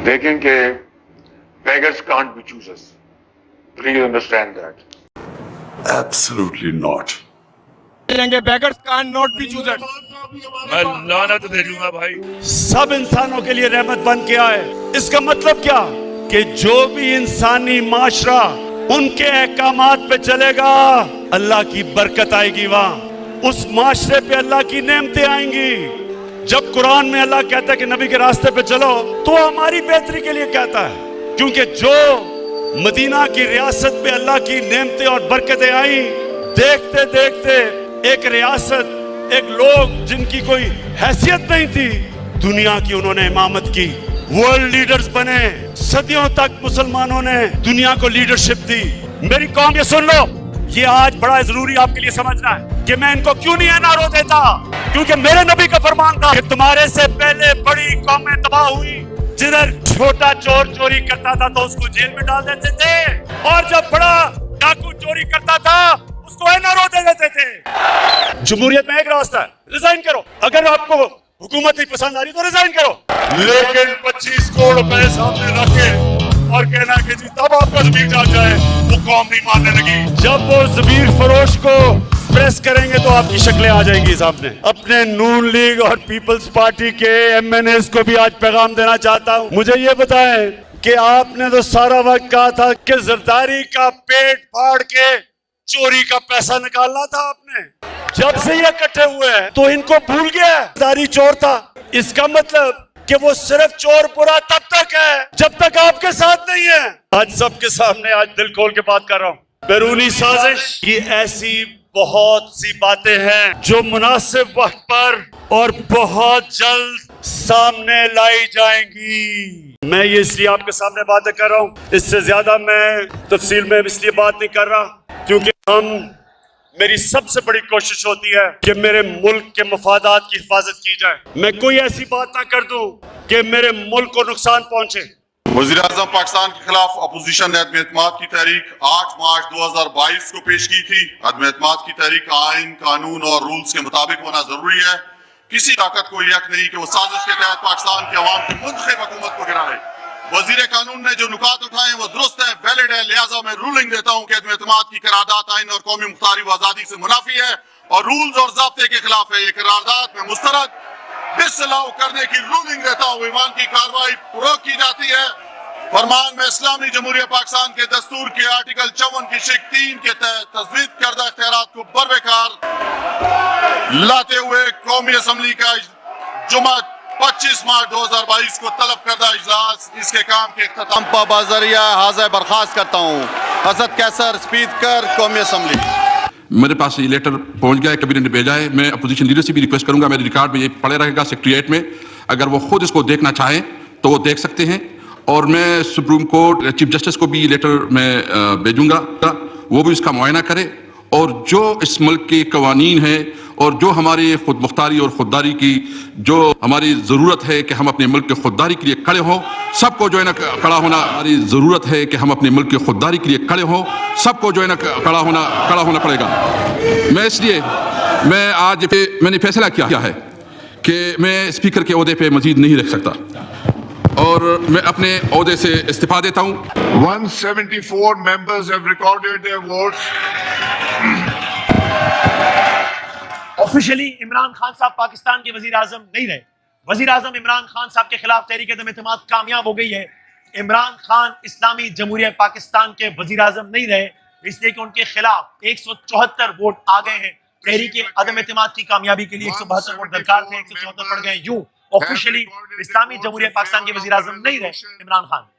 دیکھیں کہ beggars can't be choosers. Please understand that. Absolutely not. beggars can't not be choosers. میں لعنت بھیجوں گا بھائی. سب انسانوں کے لیے رحمت بن کے آئے. اس کا مطلب کیا کہ جو بھی انسانی معاشرہ ان کے احکامات پہ چلے گا اللہ کی برکت آئے گی. وہاں اس معاشرے پہ اللہ کی نعمتیں آئیں گی. جب قرآن میں اللہ کہتا ہے کہ نبی کے راستے پہ چلو تو ہماری بہتری کے لیے کہتا ہے, کیونکہ جو مدینہ کی ریاست پہ اللہ کی نعمتیں اور برکتیں آئیں, دیکھتے دیکھتے ایک ریاست, ایک لوگ جن کی کوئی حیثیت نہیں تھی, دنیا کی انہوں نے امامت کی, ورلڈ لیڈرز بنے. صدیوں تک مسلمانوں نے دنیا کو لیڈرشپ دی. میری قوم یہ سن لو, یہ آج بڑا ضروری آپ کے لیے سمجھنا ہے کہ میں ان کو کیوں نہیں NRO دیتا, کیونکہ میرے نبی کا فرمان تھا کہ تمہارے سے پہلے بڑی قومیں تباہ ہوئی. جدھر چھوٹا چور چوری کرتا تھا تو اس کو جیل میں ڈال دیتے تھے, اور جب بڑا ڈاکو چوری کرتا تھا اس کو NRO دے دیتے تھے. جمہوریت میں ایک راستہ ہے, ریزائن کرو. اگر آپ کو حکومت ہی پسند آ رہی تو ریزائن کرو, لیکن 25 کروڑ روپے سامنے رکھ کے اور کہنا کہ جی تب آپ کا ضمیر جاگ جائے, وہ قوم نہیں ماننے لگی. جب وہ ضمیر فروش کو پریس کریں گے تو آپ کی شکلیں آ جائیں گی سامنے. اپنے نون لیگ اور پیپلز پارٹی کے MNAs کو بھی آج پیغام دینا چاہتا ہوں, مجھے یہ بتائیں کہ آپ نے تو سارا وقت کہا تھا کہ زرداری کا پیٹ پھاڑ کے چوری کا پیسہ نکالنا تھا آپ نے. جب سے یہ اکٹھے ہوئے ہیں تو ان کو بھول گیا زرداری چور تھا. اس کا مطلب کہ وہ صرف چور برا تب تک ہے جب تک آپ کے ساتھ نہیں ہے. آج سب کے سامنے آج دل کھول کے بات کر رہا ہوں. بیرونی سازش, یہ ایسی بہت سی باتیں ہیں جو مناسب وقت پر اور بہت جلد سامنے لائی جائیں گی. میں یہ اس لیے آپ کے سامنے باتیں کر رہا ہوں, اس سے زیادہ میں تفصیل میں اس لیے بات نہیں کر رہا کیونکہ میری سب سے بڑی کوشش ہوتی ہے کہ میرے ملک کے مفادات کی حفاظت کی جائے. میں کوئی ایسی بات نہ کر دوں کہ میرے ملک کو نقصان پہنچے. وزیر اعظم پاکستان کے خلاف اپوزیشن نے عدم اعتماد کی تحریک 8 مارچ 2022 کو پیش کی تھی. عدم اعتماد کی تحریک آئین, قانون اور رولز کے مطابق ہونا ضروری ہے. کسی طاقت کو یہ حق نہیں کہ وہ سازش کے تحت پاکستان کے عوام کی منتخب حکومت کو گرائے. وزیر قانون نے جو نکات اٹھائے وہ درست ہے, ویلڈ ہے, لہٰذا میں رولنگ دیتا ہوں کہ عدم اعتماد کی قرارداد آئین اور قومی مختاری و آزادی سے منافی ہے اور رولز اور ضابطے کے خلاف ہے. یہ قرارداد میں مسترد ڈسلاؤ کرنے کی رولنگ دیتا ہوں. ایوان کی کارروائی فروغ کی جاتی ہے. فرمان میں اسلامی جمہوریہ پاکستان کے دستور کے آرٹیکل 54 کی شق 3 کے تحت تجویز کردہ اختیارات کو بروقار لاتے ہوئے قومی اسمبلی کا جمعہ 25 مارچ 2022 کو طلب کردہ اجلاس اس کے کام کے اختتام پر بذریعہ حاضر برخاست کرتا ہوں. حضرت کیسر, اسپیکر قومی اسمبلی. میرے پاس یہ لیٹر پہنچ گیا ہے, کبھی نے بھیجا ہے. میں اپوزیشن لیڈر سے بھی ریکویسٹ کروں گا, میرے ریکارڈ میں یہ پڑے رہے گا سیکریٹریٹ میں, اگر وہ خود اس کو دیکھنا چاہیں تو وہ دیکھ سکتے ہیں. اور میں سپریم کورٹ چیف جسٹس کو بھی یہ لیٹر میں بھیجوں گا, وہ بھی اس کا معائنہ کرے, اور جو اس ملک کے قوانین ہیں اور جو ہماری خود مختاری اور خودداری کی جو ہماری ضرورت ہے کہ ہم اپنے ملک کے خودداری کے لیے کھڑے ہوں, سب کو جو ہے نا کھڑا ہونا, ہماری ضرورت ہے کہ ہم اپنے ملک کے خودداری کے لیے کھڑے ہوں, سب کو جو ہے نا کھڑا ہونا پڑے گا. میں اس لیے میں نے فیصلہ کیا ہے کہ میں اسپیکر کے عہدے پہ مزید نہیں رہ سکتا اور میں اپنے عہدے سے استعفیٰ دیتا ہوں. 174 members have recorded their votes. Officially Imran Khan صاحب پاکستان کے وزیر اعظم نہیں رہے. وزیر اعظم عمران خان صاحب کے خلاف تحریک عدم اعتماد کامیاب ہو گئی ہے. عمران خان اسلامی جمہوریہ پاکستان کے وزیر اعظم نہیں رہے اس لیے کہ ان کے خلاف 174 ووٹ آ گئے ہیں. تحریک عدم اعتماد کی کامیابی کے لیے 172 ووٹ درکار تھے, 174 پڑ گئے. یوں آفیشلی اسلامی جمہوریہ پاکستان کے وزیر اعظم نہیں رہے Imran Khan.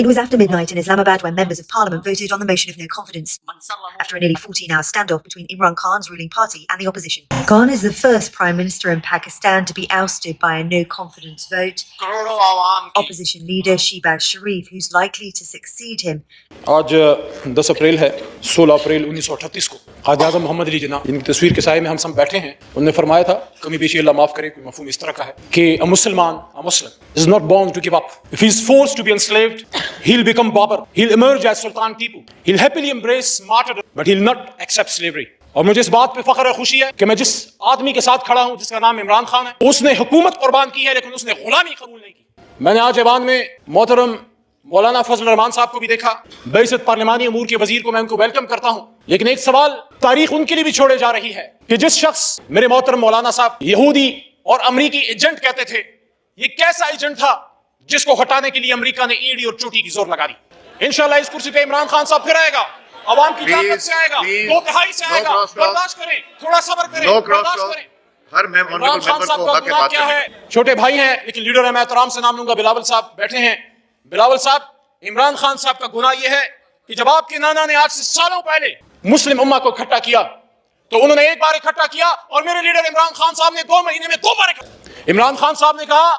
It was after midnight in Islamabad when members of parliament voted on the motion of no confidence, after a nearly 14-hour standoff between Imran Khan's ruling party and the opposition. Khan is the first prime minister in Pakistan to be ousted by a no confidence vote. Opposition leader Shehbaz Sharif, who's likely to succeed him. آج 10 April ہے. 16 April 1938 کو قائد اعظم محمد علی جناح, جن کی تصویر کے سائے میں ہم سب بیٹھے ہیں, انہوں نے فرمایا تھا, کمی بیشی اللہ معاف کرے, کوئی مفہوم اس طرح کا ہے کہ a Muslim is not born to give up. If he is forced to be enslaved, he'll become Babur. He'll emerge as Sultan Tipu. He'll happily embrace martyrdom, but he'll not accept slavery. اور مجھے اس بات پہ فخر اور خوشی ہے کہ میں جس آدمی کے ساتھ کھڑا ہوں جس کا نام عمران خان ہے, اس نے حکومت قربان کی ہے لیکن اس نے غلامی قبول نہیں کی. میں نے آج ایوان میں محترم مولانا فضل الرحمان صاحب کو بھی دیکھا, بعثت پارلیمانی امور کے وزیر کو میں ان کو ویلکم کرتا ہوں, لیکن ایک سوال تاریخ ان کے لیے بھی چھوڑے جا رہی ہے کہ جس شخص میرے محترم مولانا صاحب یہودی اور امریکی ایجنٹ کہتے تھے, یہ کیسا ایجنٹ تھا جس کو ہٹانے کے لیے امریکہ نے ایڑی اور چوٹی کی زور لگا دی. انشاءاللہ اس کرسی پہ عمران خان صاحب پھر آئے گا, عوام کی طاقت سے آئے گا, 2/3 سے آئے گا, برداشت کریں, تھوڑا صبر کریں, برداشت کریں. عمران خان صاحب کا گناہ کیا ہے؟ چھوٹے بھائی ہیں لیکن لیڈر ہے, میں احترام سے نام لوں گا, بلاول صاحب بیٹھے ہیں. بلاول صاحب, عمران خان صاحب کا گناہ یہ ہے کہ جب آپ کے نانا نے آج سے سالوں پہلے مسلم امہ کو اکٹھا کیا تو انہوں نے ایک بار اکٹھا کیا, اور میرے لیڈر عمران خان صاحب نے 2 مہینے میں 2 بار اکٹھا. عمران خان صاحب نے کہا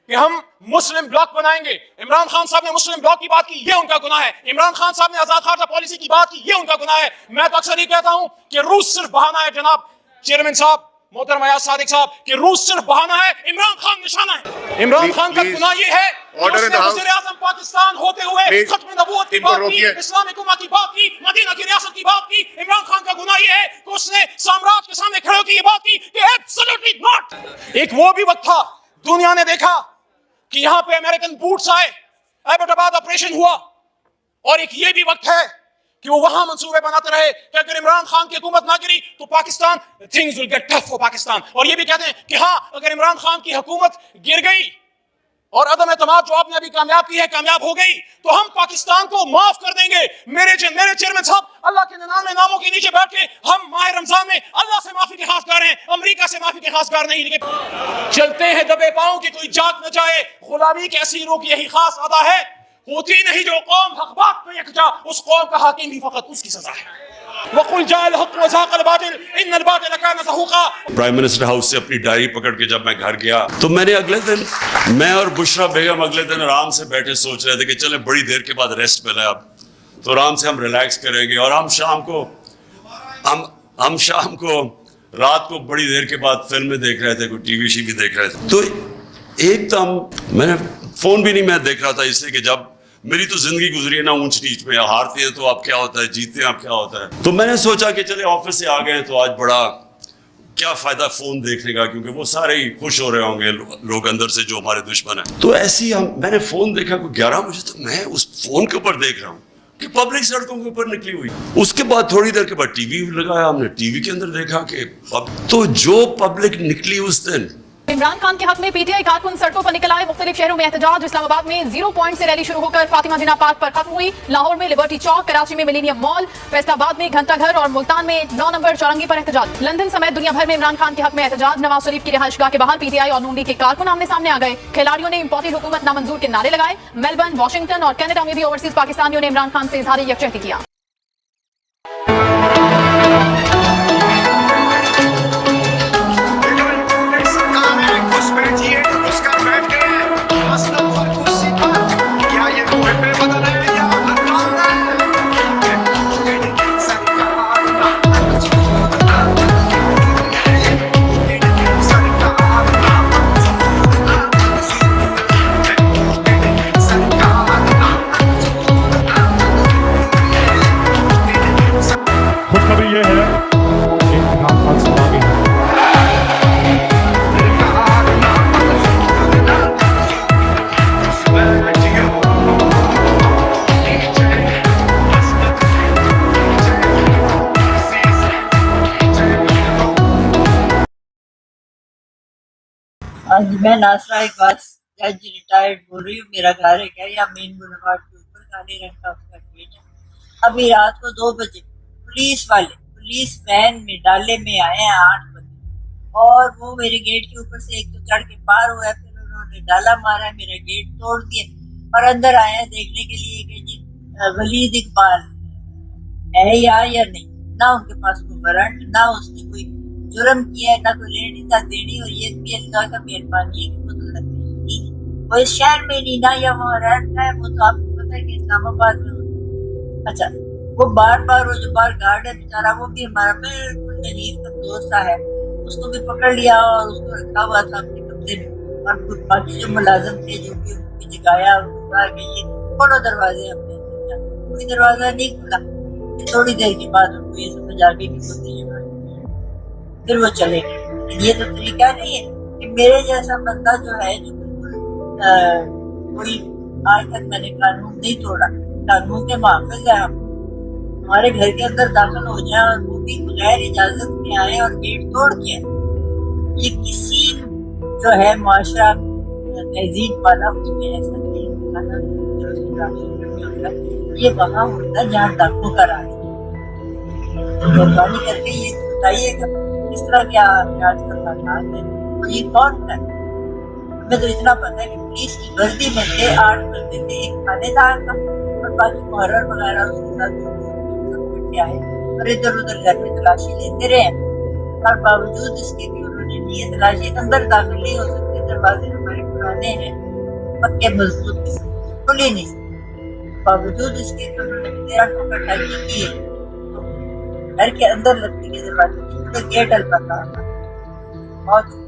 کہ ہم مسلم بلاک بنائیں گے. عمران خان صاحب نے مسلم بلاک کی بات کی, یہ ان کا گناہ ہے. عمران خان صاحب نے آزاد خارجہ پالیسی کی بات کی, یہ ان کا گناہ ہے. میں تو اکثر یہ کہتا ہوں کہ روس صرف بہانہ ہے جناب چیئرمین صاحب, محترم ایاز صادق صاحب, کہ روس صرف بہانہ ہے, عمران خان نشانہ ہے. عمران خان کا گناہ یہ ہے کہ اس نے وزیر اعظم پاکستان ہوتے ہوئے ختم نبوت کی بات کی, اسلامک امہ کی بات کی, مدینہ کی ریاست کی بات کی. عمران خان کا گناہ یہ ہے کہ اس نے سامراج کے سامنے کھڑے ہو کے یہ بات کی کہ ایبسولوٹلی ناٹ. ایک وہ بھی وقت تھا دنیا نے دیکھا کہ یہاں پہ امریکن بوٹس آئے, ایبٹ آباد آپریشن ہوا, اور ایک یہ بھی وقت ہے کہ وہ وہاں منصوبے بناتے رہے کہ اگر عمران خان کی حکومت نہ گری تو Pakistan things will get tough for Pakistan. اور یہ بھی کہتے ہیں کہ ہاں اگر عمران خان کی حکومت گر گئی اور عدم اعتماد جو آپ نے ابھی کامیاب کی ہے کامیاب ہو گئی تو ہم پاکستان کو معاف کر دیں گے. میرے چیئرمین صاحب, اللہ کے 99 ناموں کے نیچے بیٹھ کے ہم ماہ رمضان میں اللہ سے معافی کے خواستگار ہیں, امریکہ سے معافی کے خواستگار نہیں. لیکن چلتے ہیں دبے پاؤں کہ کوئی جاگ نہ جائے, غلامی کے اسیروں کی یہی خاص ادا ہے. ہوتی نہیں جو قوم حق بات پہ یکجا, اس قوم کا حاکم بھی فقط اس کی سزا ہے. وَقُلْ جَاءَ الْحَقُّ وَزَهَقَ الْبَاطِلُ إِنَّ الْبَاطِلَ كَانَ زَهُوقًا. پرائم منسٹر ہاؤس سے اپنی ڈائری پکڑ کے جب میں گھر گیا تو میں نے اگلے دن, میں اور بشرا بیگم اگلے دن آرام سے بیٹھے سوچ رہے تھے کہ چلیں بڑی دیر کے بعد ریسٹ ملا ہے اب تو آرام سے ہم ریلیکس کریں گے, اور ہم شام کو رات کو بڑی دیر کے بعد فلمیں دیکھ رہے تھے, کوئی ٹی وی بھی دیکھ رہے تھے. تو ایک دم میں نے فون بھی نہیں میں دیکھ رہا تھا, اس لیے کہ جب میری تو زندگی گزری ہے نا اونچ نیچ میں, ہارتے ہیں تو اب کیا ہوتا ہے, جیتتے ہیں اب کیا ہوتا ہے. تو میں نے سوچا کہ چلے آفس سے آ گئے تو آج بڑا کیا فائدہ فون دیکھنے کا, کیونکہ وہ سارے ہی خوش ہو رہے ہوں گے لوگ اندر سے جو ہمارے دشمن ہیں. تو ایسی میں نے فون دیکھا کوئی 11 بجے, تو میں اس فون کے اوپر دیکھ رہا ہوں کہ پبلک سڑکوں کے اوپر نکلی ہوئی. اس کے بعد تھوڑی دیر کے بعد ٹی وی لگایا, ہم نے ٹی وی کے اندر دیکھا کہ تو جو پبلک نکلی اس دن. عمران خان کے حق میں پی ٹی آئی کارکن سڑکوں پر نکل آئے. مختلف شہروں میں احتجاج. اسلام آباد میں 0 پوائنٹ سے ریلی شروع ہو کر فاطمہ جناح پارک پر ختم ہوئی. لاہور میں لبرٹی چوک, کراچی میں ملینیم مال, فیصل آباد میں گھنٹہ گھر اور ملتان میں 9 نمبر چورنگی پر احتجاج. لندن سمیت دنیا بھر میں عمران خان کے حق میں احتجاج. نواز شریف کی رہائش گاہ کے باہر پی ٹی آئی اور نون لیگ کے کارکن آمنے سامنے آ گئے. کھلاڑیوں نے امپورٹڈ حکومت نامنظور کے نعرے لگائے. میلبرن, واشنگٹن اور کینیڈا میں بھی اوورسیز پاکستانیوں نے عمران خان سے اظہار یکجہتی کیا. ہاں جی، میں ناصرہ اقبال جج ریٹائرڈ بول رہی ہوں. میرا گھر ہے کیا یا مین بولوارڈ کے اوپر کالے رنگ کا اس کا گیٹ ہے. ابھی رات کو 2 بجے پولیس وین میں ڈالے میں آئے ہیں 8 بجے اور وہ میرے گیٹ کے اوپر سے ایک تو چڑھ کے پار ہوا ہے, پھر انہوں نے ڈالا مارا ہے, میرا گیٹ توڑ دیا اور اندر آئے ہیں دیکھنے کے لیے کہ جی ولید اقبال ہے یا نہیں. نہ ان کے پاس کوئی وارنٹ, نہ اس نے کوئی جرم کیا ہے, نہ کوئی لینی نہ دینی, اور یہ بھی اللہ کا مہربانی ہے کہ وہ تو وہ اس شہر میں نہیں نہ یا وہاں رہتا ہے. وہ تو آپ کو پتا ہے کہ اسلام آباد میں ہوتا ہے. اچھا وہ بار وہ جو بار گارڈ ہے بیچارہ, وہ بھی ہمارا بالکل نریف کا دوست ہے, اس کو بھی پکڑ لیا اور اس کو رکھا ہوا تھا اپنے قبضے میں. اور باقی جو ملازم تھے جو کہ ان کو جگایا, کہا کہ یہ کھولو دروازے اپنے, کوئی دروازہ نہیں کھلا. تھوڑی دیر کے بعد ان کو یہ سمجھ آ گئی کہ ہوتی ہے, پھر وہ چلے گئے. یہ تو طریقہ نہیں ہے کہ میرے جیسا بندہ جو ہے جو بالکل कोई आज तक मैंने कानून नहीं तोड़ा, कानून के मुहाफिज है हम। हमारे घर के अंदर दाखिल हो जाए और वो भी बगैर इजाजत के आए और गेट तोड़ के आए, ये किसी जो है माशरा तहजीब वाला उसमें ऐसा नहीं होता ना। ये वहाँ होता है जहाँ डाकू का राज। मेहरबानी करके ये बताइएगा इस तरह क्या आजकल हालात है और ये कौन है? हमें तो इतना पता है कि पुलिस की वर्दी में थे 8 बंदे थे, एक थानेदार था और बाकी मुहर्रर वगैरह उसके साथ क्या है, और इधर उधर घर में तलाशी लेते रहे। और बावजूद इसके कि उन्होंने लिए तलाशी, अंदर दाखिल नहीं हो सकते, दरवाजे हमारे पुराने हैं, पक्के मजबूत किस्म, खुल ही नहीं सकते। बावजूद इसके कि उन्होंने मेरा ठोकर की है, घर के अंदर लगने के दरवाजे तो गेट अलपता बहुत।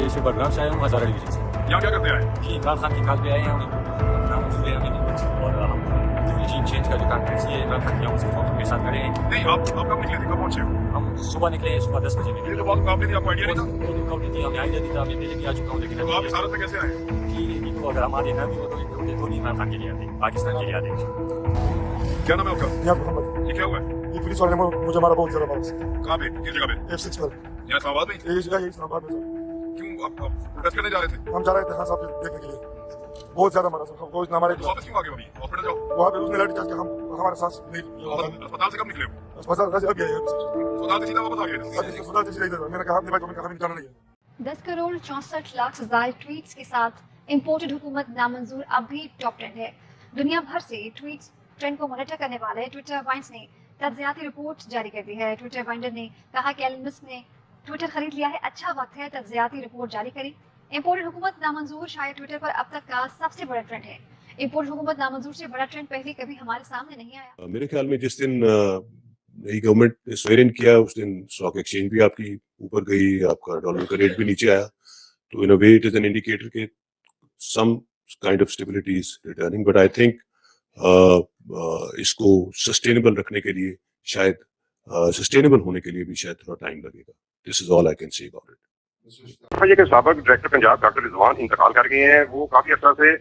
से बडगाम से आया हूँ, हजारा डिवीजन से। यहाँ क्या करते आए? कि इमरान खान की कॉल पे आए हैं, नामंजूर है हमें और हम रिजीम चेंज का जो कॉन्फ्रेंस है इमरान खान की उसे के साथ करें। नहीं, आप कब निकले थे, कब पहुँचे हो? हम सुबह निकले हैं, सुबह 10 बजे निकले। ये तो बात आपने आपको आइडिया नहीं था? दो दिन का नहीं, हमें आइडिया नहीं था, मैं पहले भी आ चुका हूँ, लेकिन आप इस हालत में कैसे आए? कि इनको अगर हमारे न भी हो तो दो नहीं इमरान खान के लिए आते, पाकिस्तान के लिए आते। क्या नाम है आपका? ये क्या हुआ है? ये पुलिस वाले ने मुझे मारा बहुत ज्यादा मारा। कहाँ पे, किस जगह पे? F6 पर। यहाँ इस्लामाबाद में? यही जगह, यही इस्लामाबाद में। क्यों आप प्रोटेस्ट करने जा रहे थे? हम जा रहे थे खान साहब देखने के लिए, बहुत ज्यादा मारा सर, हमको इतना मारे। वापस क्यों आ गए? अभी हॉस्पिटल जाओ। वहाँ पे उसने लाठी चार्ज किया, हम हमारे सांस नहीं। अस्पताल से कब निकले हो? अस्पताल से अभी आए। अस्पताल से सीधा वापस आ गए? अस्पताल से सीधा इधर। मैंने कहा अपने भाई को कहा जाना नहीं है। 10 करोड़ 64 लाख से ज्यादा ट्वीट्स के साथ इम्पोर्टेड हुकूमत नामंजूर अब भी टॉप ट्रेंड है। दुनिया भर से ट्वीट्स ट्रेंड को मॉनिटर करने वाले ट्विटर वाइंस ने तज्जियाती रिपोर्ट जारी कर दी है। ट्विटर वाइंडर ने कहा कि एलन मस्क ने ट्विटर खरीद लिया है, अच्छा वक्त है तज्जियाती रिपोर्ट जारी करें। इम्पोर्टेड हुकूमत नामंजूर शायद ट्विटर पर अब तक का सबसे बड़ा ट्रेंड है। इम्पोर्टेड हुकूमत नामंजूर से बड़ा ट्रेंड पहले कभी हमारे सामने नहीं आया। मेरे ख्याल में जिस दिन नई गवर्नमेंट ने स्वेयर इन किया उस दिन स्टॉक एक्सचेंज भी आपकी ऊपर गई, आपका डॉलर का रेट भी नीचे आया, तो in a way it is an indicator के some kind of stability is returning. But I think इसको सस्टेनेबल रखने के लिए शायद सस्टेनेबल होने के लिए भी शायद थोड़ा टाइम लगेगा। This is all I can say about it. ये साबिक डायरेक्टर पंजाब डॉक्टर रिजवान इंतकाल कर गए हैं। वो काफी अर्सा से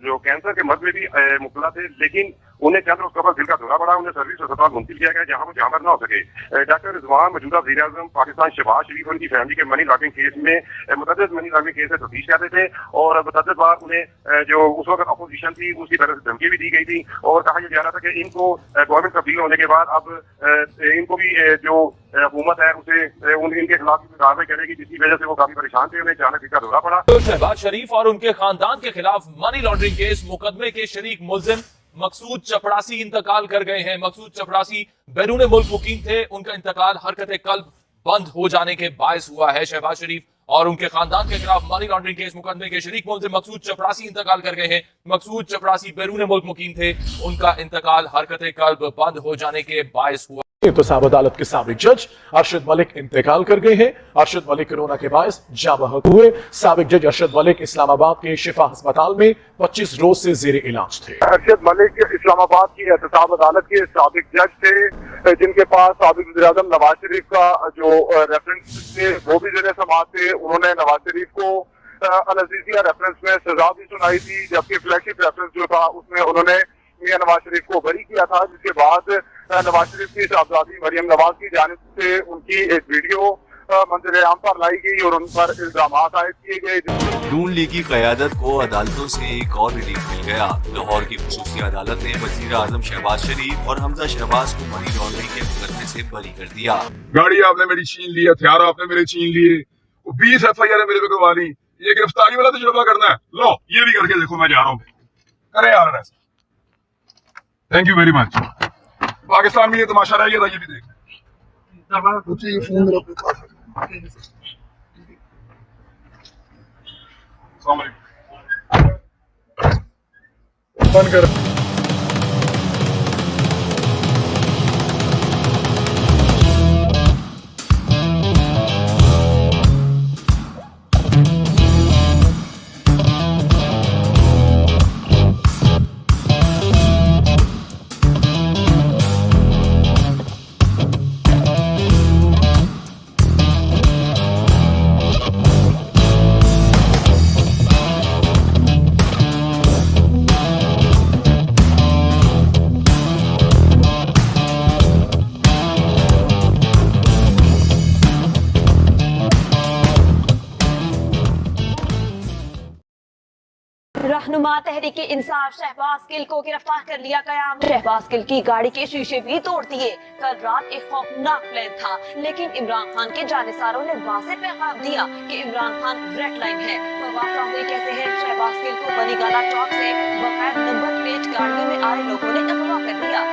जो कैंसर के मर्ज में भी मुब्तला थे, लेकिन उन्हें चंद रोज बाद दिल का दौरा पड़ा, उन्हें सर्विस अस्पताल मुंतकिल किया गया जहां वो जहां पर ना हो सके। डॉक्टर रिजवान मौजूदा वज़ीर आज़म पाकिस्तान शहबाज शरीफ उनकी फैमिली के मनी लॉन्ड्रिंग केस में मुतअद्दिद मनी लॉन्ड्रिंग केस में तफ्तीश करते थे और मुतअद्दिद बार उन्हें जो उस वक्त अपोजिशन थी उसकी तरफ से धमकी भी दी गई थी और कहा यह जा रहा था कि इनको गवर्नमेंट तब्दील होने के बाद अब इनको भी जो हुकूमत है उसे इनके खिलाफ कार्रवाई करेगी, जिसकी वजह से वो काफी परेशान थे। उन्हें अचानक दिल का दौरा पड़ा। शहबाज शरीफ और उनके खानदान के खिलाफ मनी लॉन्ड्रिंग केस मुकदमे के शरीक मुल्जिम मकसूद चपड़ासी इंतकाल कर गए हैं। मकसूद चपड़ासी बैरून मुल्क मुकीम थे, उनका इंतकाल हरकत कल्ब बंद हो जाने के बायस हुआ है। शहबाज शरीफ और उनके खानदान के खिलाफ मनी लॉन्ड्रिंग केस मुकदमे के शरीक मुल्जिम मकसूद चपड़ासी इंतकाल कर गए हैं। मकसूद चपड़ासी बैरून मुल्क मुकीम थे, उनका इंतकाल हरकत कल्ब बंद हो जाने के बायस हुआ। तो साब अदालत के साबिक जज अरशद मलिक इंतकाल कर गए हैं। अरशद मलिक कोरोना के बायस जाँ बहक हुए। साबिक जज अरशद मलिक इस्लामाबाद के शिफा अस्पताल में 25 रोज से जेर इलाज थे। अरशद मलिक इस्लामाबाद की एहतसाब अदालत के साबिक जज थे, जिनके पास साबिक वज़ीर आज़म नवाज शरीफ का जो रेफरेंस थे वो भी जेर समाअत थे। उन्होंने नवाज शरीफ को अल-अज़ीज़िया रेफरेंस में सजा भी सुनाई थी, जबकि फ्लैगशिप रेफरेंस जो था उसमें उन्होंने मियां नवाज शरीफ को बरी किया था, जिसके बाद नवाज शरीफ की साहबजादी मरियम नवाज की जानिब से उनकी एक वीडियो मंजर आम पर लाई गई और उन पर इल्जामात आयद किए गए। नून लीग की क़यादत को अदालतों से एक और रिलीफ मिल गया। लाहौर की खुसूसी अदालत ने वज़ीर आज़म शहबाज शरीफ और हमजा शहबाज को मनी लॉन्ड्रिंग के मुकदमे से बरी कर दिया। गाड़ी आपने मेरी छीन ली, हथियार आपने मेरे छीन लिए, 20 FIR मेरे पे करवा ली, ये गिरफ्तारी वाला तजुर्बा करना है, लो ये भी करके देखो, मैं जा रहा हूँ, करे यार ऐसा। Thank you very much. Pakistan में ये तमाशा रह गया था, ये भी देख। बंद कर। रहनुमा तहरीक इंसाफ शहबाज गिल को गिरफ्तार कर लिया गया। शहबाज गिल की गाड़ी के शीशे भी तोड़ दिए। कल रात एक खौफनाक प्लान था, लेकिन इमरान खान के जानिसारों ने वाज़ेह पैगाम दिया कि इमरान खान रेड लाइन है। फवाद चौधरी कहते हैं शहबाज गिल को बनी गाला चौक से बगैर नंबर प्लेट गाड़ियों में आए लोगों ने अगवा कर दिया।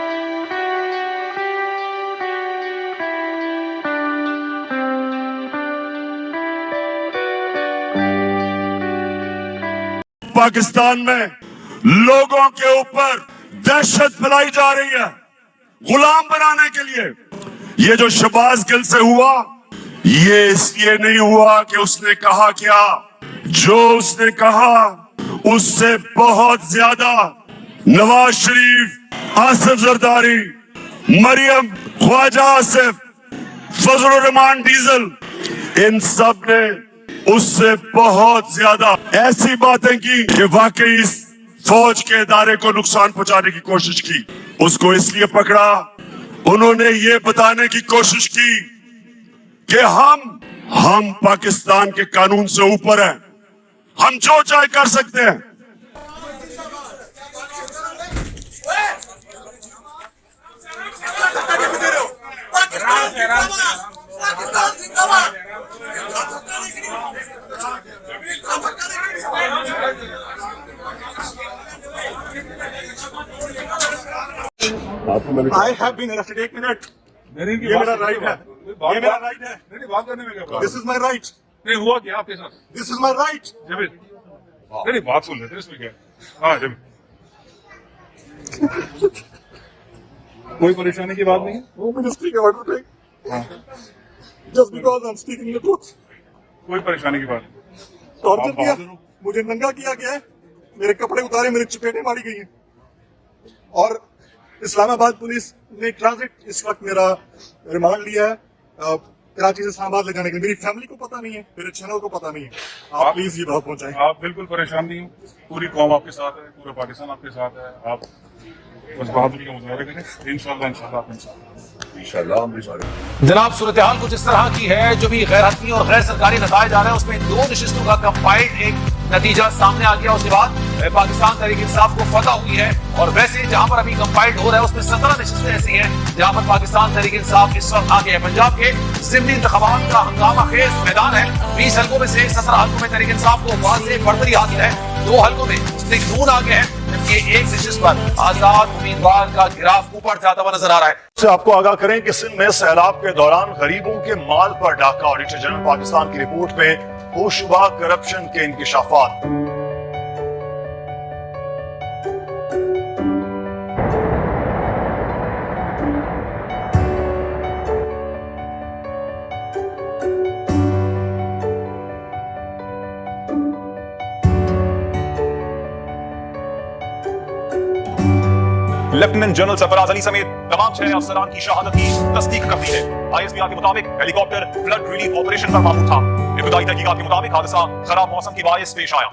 पाकिस्तान में लोगों के ऊपर दहशत फैलाई जा रही है गुलाम बनाने के लिए। ये जो शहबाज गिल से हुआ, ये इसलिए नहीं हुआ कि उसने कहा क्या, जो उसने कहा उससे बहुत ज्यादा नवाज शरीफ, आसिफ जरदारी, मरियम, ख्वाजा आसिफ, फजल रहमान डीजल, इन सब ने उससे बहुत ज्यादा ऐसी बातें की कि वाकई इस फौज के इदारे को नुकसान पहुंचाने की कोशिश की। उसको इसलिए पकड़ा, उन्होंने ये बताने की कोशिश की कि हम पाकिस्तान के कानून से ऊपर हैं, हम जो चाहे कर सकते हैं। I have been arrested. 1 minute. ये मेरा राइट है, ये मेरा राइट है। नहीं, बात करने में क्या? This is my right. नहीं हुआ क्या आपके साथ? This is my right. Jameel, नहीं बात सुन लेते इसमें क्या? हाँ जमील, कोई परेशानी की बात नहीं है। वो मिनिस्ट्री के ऑर्डर पे just because I'm speaking the truth. कोई परेशानी की बात नहीं। टॉर्चर किया, मुझे नंगा किया गया है, मेरे कपड़े उतारे, मेरे चपेटें मारी गई हैं, और इस्लामाबाद पुलिस ने ट्रांजिट इस वक्त मेरा रिमांड लिया है कराची से इस्लामाबाद ले जाने के लिए। मेरी फैमिली को पता नहीं है, मेरे चैनल को पता नहीं है। आप प्लीज ये बात पहुंचाएं। आप बिल्कुल परेशान नहीं हो, पूरी कौम आपके साथ है, पूरा पाकिस्तान आपके साथ है। आप बस बहादुरी का मुजाहरा करें, इंशाल्लाह। जनाब, सूरत हाल कुछ इस तरह की है, जो भी गैर हतमी और गैर सरकारी नताइज आ रहे हैं उसमें 2 नशिस्तों का कंबाइंड एक नतीजा सामने आ गया। उसके बाद पाकिस्तान तहरीक इंसाफ को फतह हुई है, और वैसे जहां पर अभी कंबाइंड हो रहा है उसमें 17 नशिस्तें ऐसी हैं जहां पर पाकिस्तान तहरीक इंसाफ इस वक्त आगे है। पंजाब के ज़िमनी इंतखाबात का हंगामा खेज मैदान है। 20 हल्कों में से 17 हल्कों में तहरीक इंसाफ को वाज़ेह बढ़तरी हासिल है। 2 हल्कों में सिख नून आगे है, जबकि एक नशिस्त पर आजाद उम्मीदवार का ग्राफ ऊपर जाता हुआ नजर आ रहा है। से आपको आगाह करें कि सिंध में सैलाब के दौरान गरीबों के माल पर डाका। ऑडिटर जनरल पाकिस्तान की रिपोर्ट में होशुबा करप्शन के इंकिशाफात। लेफ्टिनेंट जनरल सरफराज अली समेत तमाम 6 अफसरान की शहादत की तस्दीक कर दी है। ISPR के मुताबिक हेलीकॉप्टर फ्लड रिलीफ ऑपरेशन पर मौजूद था। इब्तदाई तहकीकात के मुताबिक हादसा खराब मौसम की बायस पेश आया।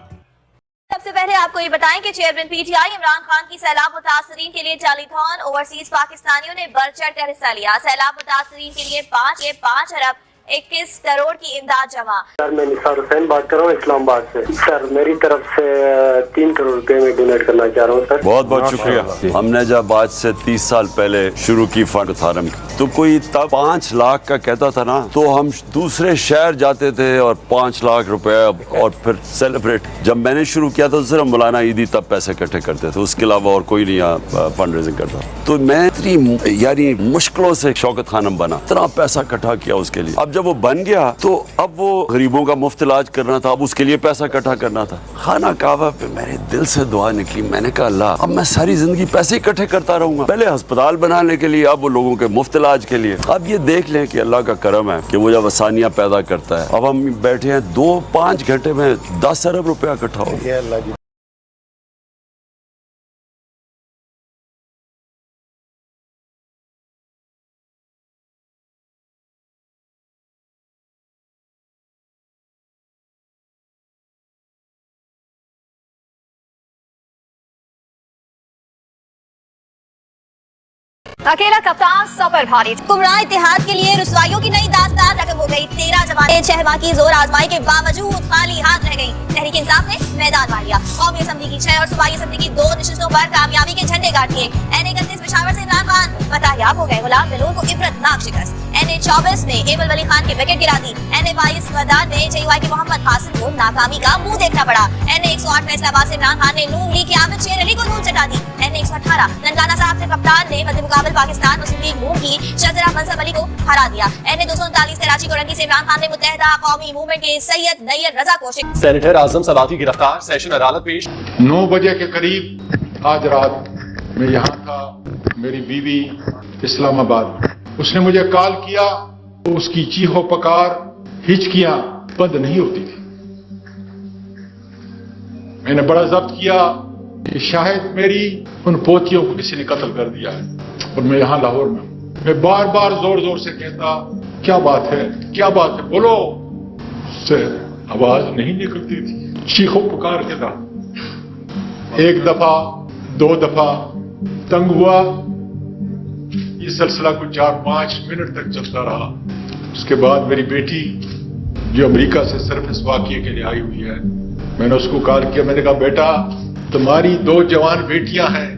सबसे पहले आपको ये बताएं कि चेयरमैन PTI इमरान खान की सैलाब मुतासरीन के लिए जालीथॉन ओवरसीज पाकिस्तानियों ने बढ़ चढ़ कर हिस्सा लिया। सैलाब मुतासरीन के लिए 5 अरब 21 करोड़ की इमदाद जमा। सर मैं निसार हुसैन बात कर रहा हूँ इस्लामाबाद से। सर मेरी तरफ से 3 करोड़ रुपए में डोनेट करना चाह रहा हूँ सर। बहुत बहुत शुक्रिया। हमने जब आज से 30 साल पहले शुरू की फंड थारम तो कोई तब 5 लाख का कहता था ना, तो हम दूसरे शहर जाते थे और 5 लाख रुपए और फिर सेलिब्रेट। जब मैंने शुरू किया था सिर्फ मौलाना ईदी तब पैसे इकट्ठे करते थे, उसके अलावा और कोई नहीं फंड रेजिंग करता। तो मैं इतनी यानी मुश्किलों से शौकत खानम बना, इतना पैसा इकट्ठा किया उसके लिए। अब जब वो बन गया तो अब वो गरीबों का मुफ्त इलाज करना था, अब उसके लिए पैसा इकट्ठा करना था। खाना काबा पे मेरे दिल से दुआ निकली, मैंने कहा अल्लाह अब मैं सारी जिंदगी पैसे इकट्ठे करता रहूंगा, पहले अस्पताल बनाने के लिए, अब वो लोगों के मुफ्त इलाज के लिए। अब ये देख लें कि अल्लाह का करम है कि वो जब आसानियां पैदा करता है। अब हम बैठे हैं 2-5 घंटे में 10 अरब रुपया इकट्ठा हो गया। अकेला कप्तान सफर भारी, कुमरा इत्तेहाद के लिए रुसवाइयों की नई दास्तान रकम हो गई। 13 जमाने 6 माह की जोर आजमाई के बावजूद खाली हाथ रह गई। तहरीक इंसाफ ने मैदान मार लिया। कौमी असम्बली की 6 और सूबाई असम्बली की 2 नशिस्तों पर कामयाबी के झंडे गाड़ दिए। NA-31 पेशावर से इमरान खान फतहयाब हो गए। गुलाम दिलों को इबरतनाक शिकस्त। NA-24 ने एबल वली खान की विकेट गिरा दी। NA-22 मैदान में JUI के मोहम्मद कासिम को नाकामी का मुंह देखना पड़ा। NA-108 फैसलाबाद से इमरान खान ने नून लीग की आमिर शेर अली को धूल चटा दी। NA-118 ननकाना साहब के कप्तान ने मध्य मुकाबले पाकिस्तान मुस्लिम लीग नून की शजरा मंसब अली को हरा दिया। NA-239 कराची को रंगी से इमरान खान ने मुत्तहदा कौमी मूवमेंट के सैयद नैयर रजा को सेनेटर आजम सलाती गिरफ्तार, सेशन अदालत पेश। 9 बजे के करीब आज रात मैं यहाँ था, मेरी बीवी इस्लामाबाद। उसने मुझे कॉल किया तो उसकी चीखो पकार हिचकियां बंद नहीं होती थी। मैंने बड़ा जब्त किया कि शायद मेरी उन पोतियों को किसी ने कत्ल कर दिया है और मैं यहाँ लाहौर में हूँ। मैं बार बार जोर जोर से कहता क्या बात है, क्या बात है, बोलो। उससे आवाज नहीं निकलती थी, चीखो पुकार के था। 1 दफा 2 दफा तंग हुआ। ये सिलसिला कुछ 4-5 मिनट तक चलता रहा। उसके बाद मेरी बेटी जो अमेरिका से सिर्फ इस वाक़ये के लिए आई हुई है, मैंने उसको कॉल किया। मैंने कहा बेटा तुम्हारी 2 जवान बेटियां हैं,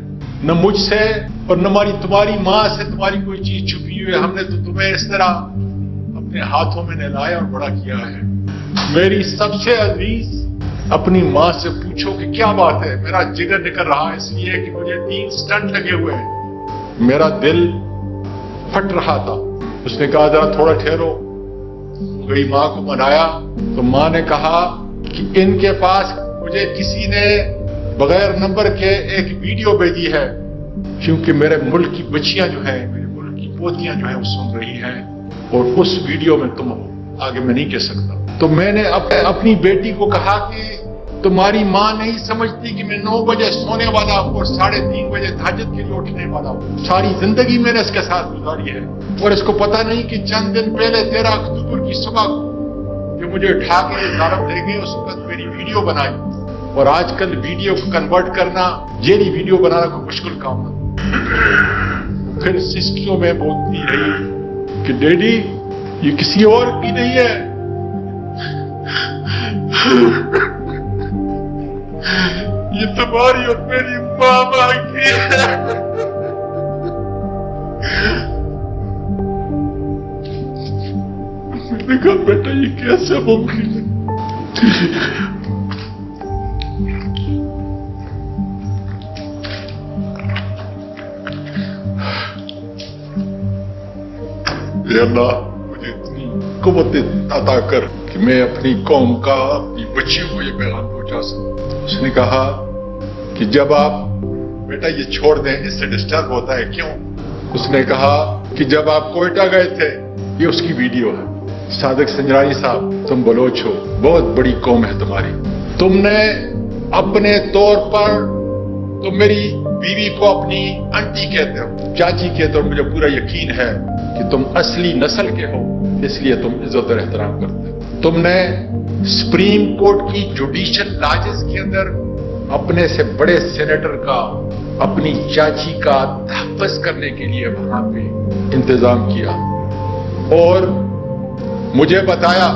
न मुझसे और न तुम्हारी माँ से तुम्हारी कोई चीज छुपी हुई है। हमने तो तुम्हें इस तरह अपने हाथों में नहलाया और बड़ा किया है। मेरी सबसे अजीज अपनी माँ से पूछो कि क्या बात है। मेरा जिगर निकल रहा है इसलिए कि मुझे 3 स्टंट लगे हुए हैं, मेरा दिल फट रहा था। उसने कहा जरा थोड़ा ठहरो। गई माँ को मनाया तो माँ ने कहा कि इनके पास मुझे किसी ने बगैर नंबर के एक वीडियो भेजी है, क्योंकि मेरे मुल्क की बच्चियां जो है, मेरे मुल्क की पोतियां जो है वो सुन रही हैं और उस वीडियो में तुम हो। आगे मैं नहीं कह सकता। तो मैंने अपनी बेटी को कहा कि तुम्हारी माँ नहीं समझती कि मैं 9 बजे सोने वाला हूँ और 3:30 बजे तहज्जुद के लिए उठने वाला हूँ। सारी जिंदगी मैंने इसके साथ गुजारी है और इसको पता नहीं कि चंद दिन पहले 13 अक्टूबर की सुबह को जो मुझे उठा के दारत ले गए उस वक्त मेरी वीडियो बनाई। और आजकल वीडियो को कन्वर्ट करना, जेली वीडियो बनाना कोई मुश्किल काम नहीं। फिर सिस्कियों में बोलती रही कि डैडी ये किसी और की नहीं है, ये तुम्हारी और मेरी मामा की है। मैंने कहा बेटा ये कैसे मुमकिन है। अल्लाह मुझे इतनी कुव्वत अता कर कि मैं अपनी कौम का, अपनी बच्चियों को ये पैगाम पहुंचा सकूं। उसने कहा कि जब आप बेटा ये छोड़ दें, इससे डिस्टर्ब होता है। क्यों? उसने कहा कि जब आप कोयटा गए थे, ये उसकी वीडियो है। सादिक संजरानी साहब तुम बलोच हो, बहुत बड़ी कौम है तुम्हारी। तुमने अपने तौर पर तुम मेरी बीवी को अपनी आंटी कहते हो, चाची कहते हो। मुझे पूरा यकीन है कि तुम असली नस्ल के हो, इसलिए तुम इज्जत और एहतराम करते हो। तुमने सुप्रीम कोर्ट की जुडिशियल लाजेस के अंदर अपने से बड़े सेनेटर का, अपनी चाची का तहफ़्फ़ुज़ करने के लिए वहां पे इंतजाम किया। और मुझे बताया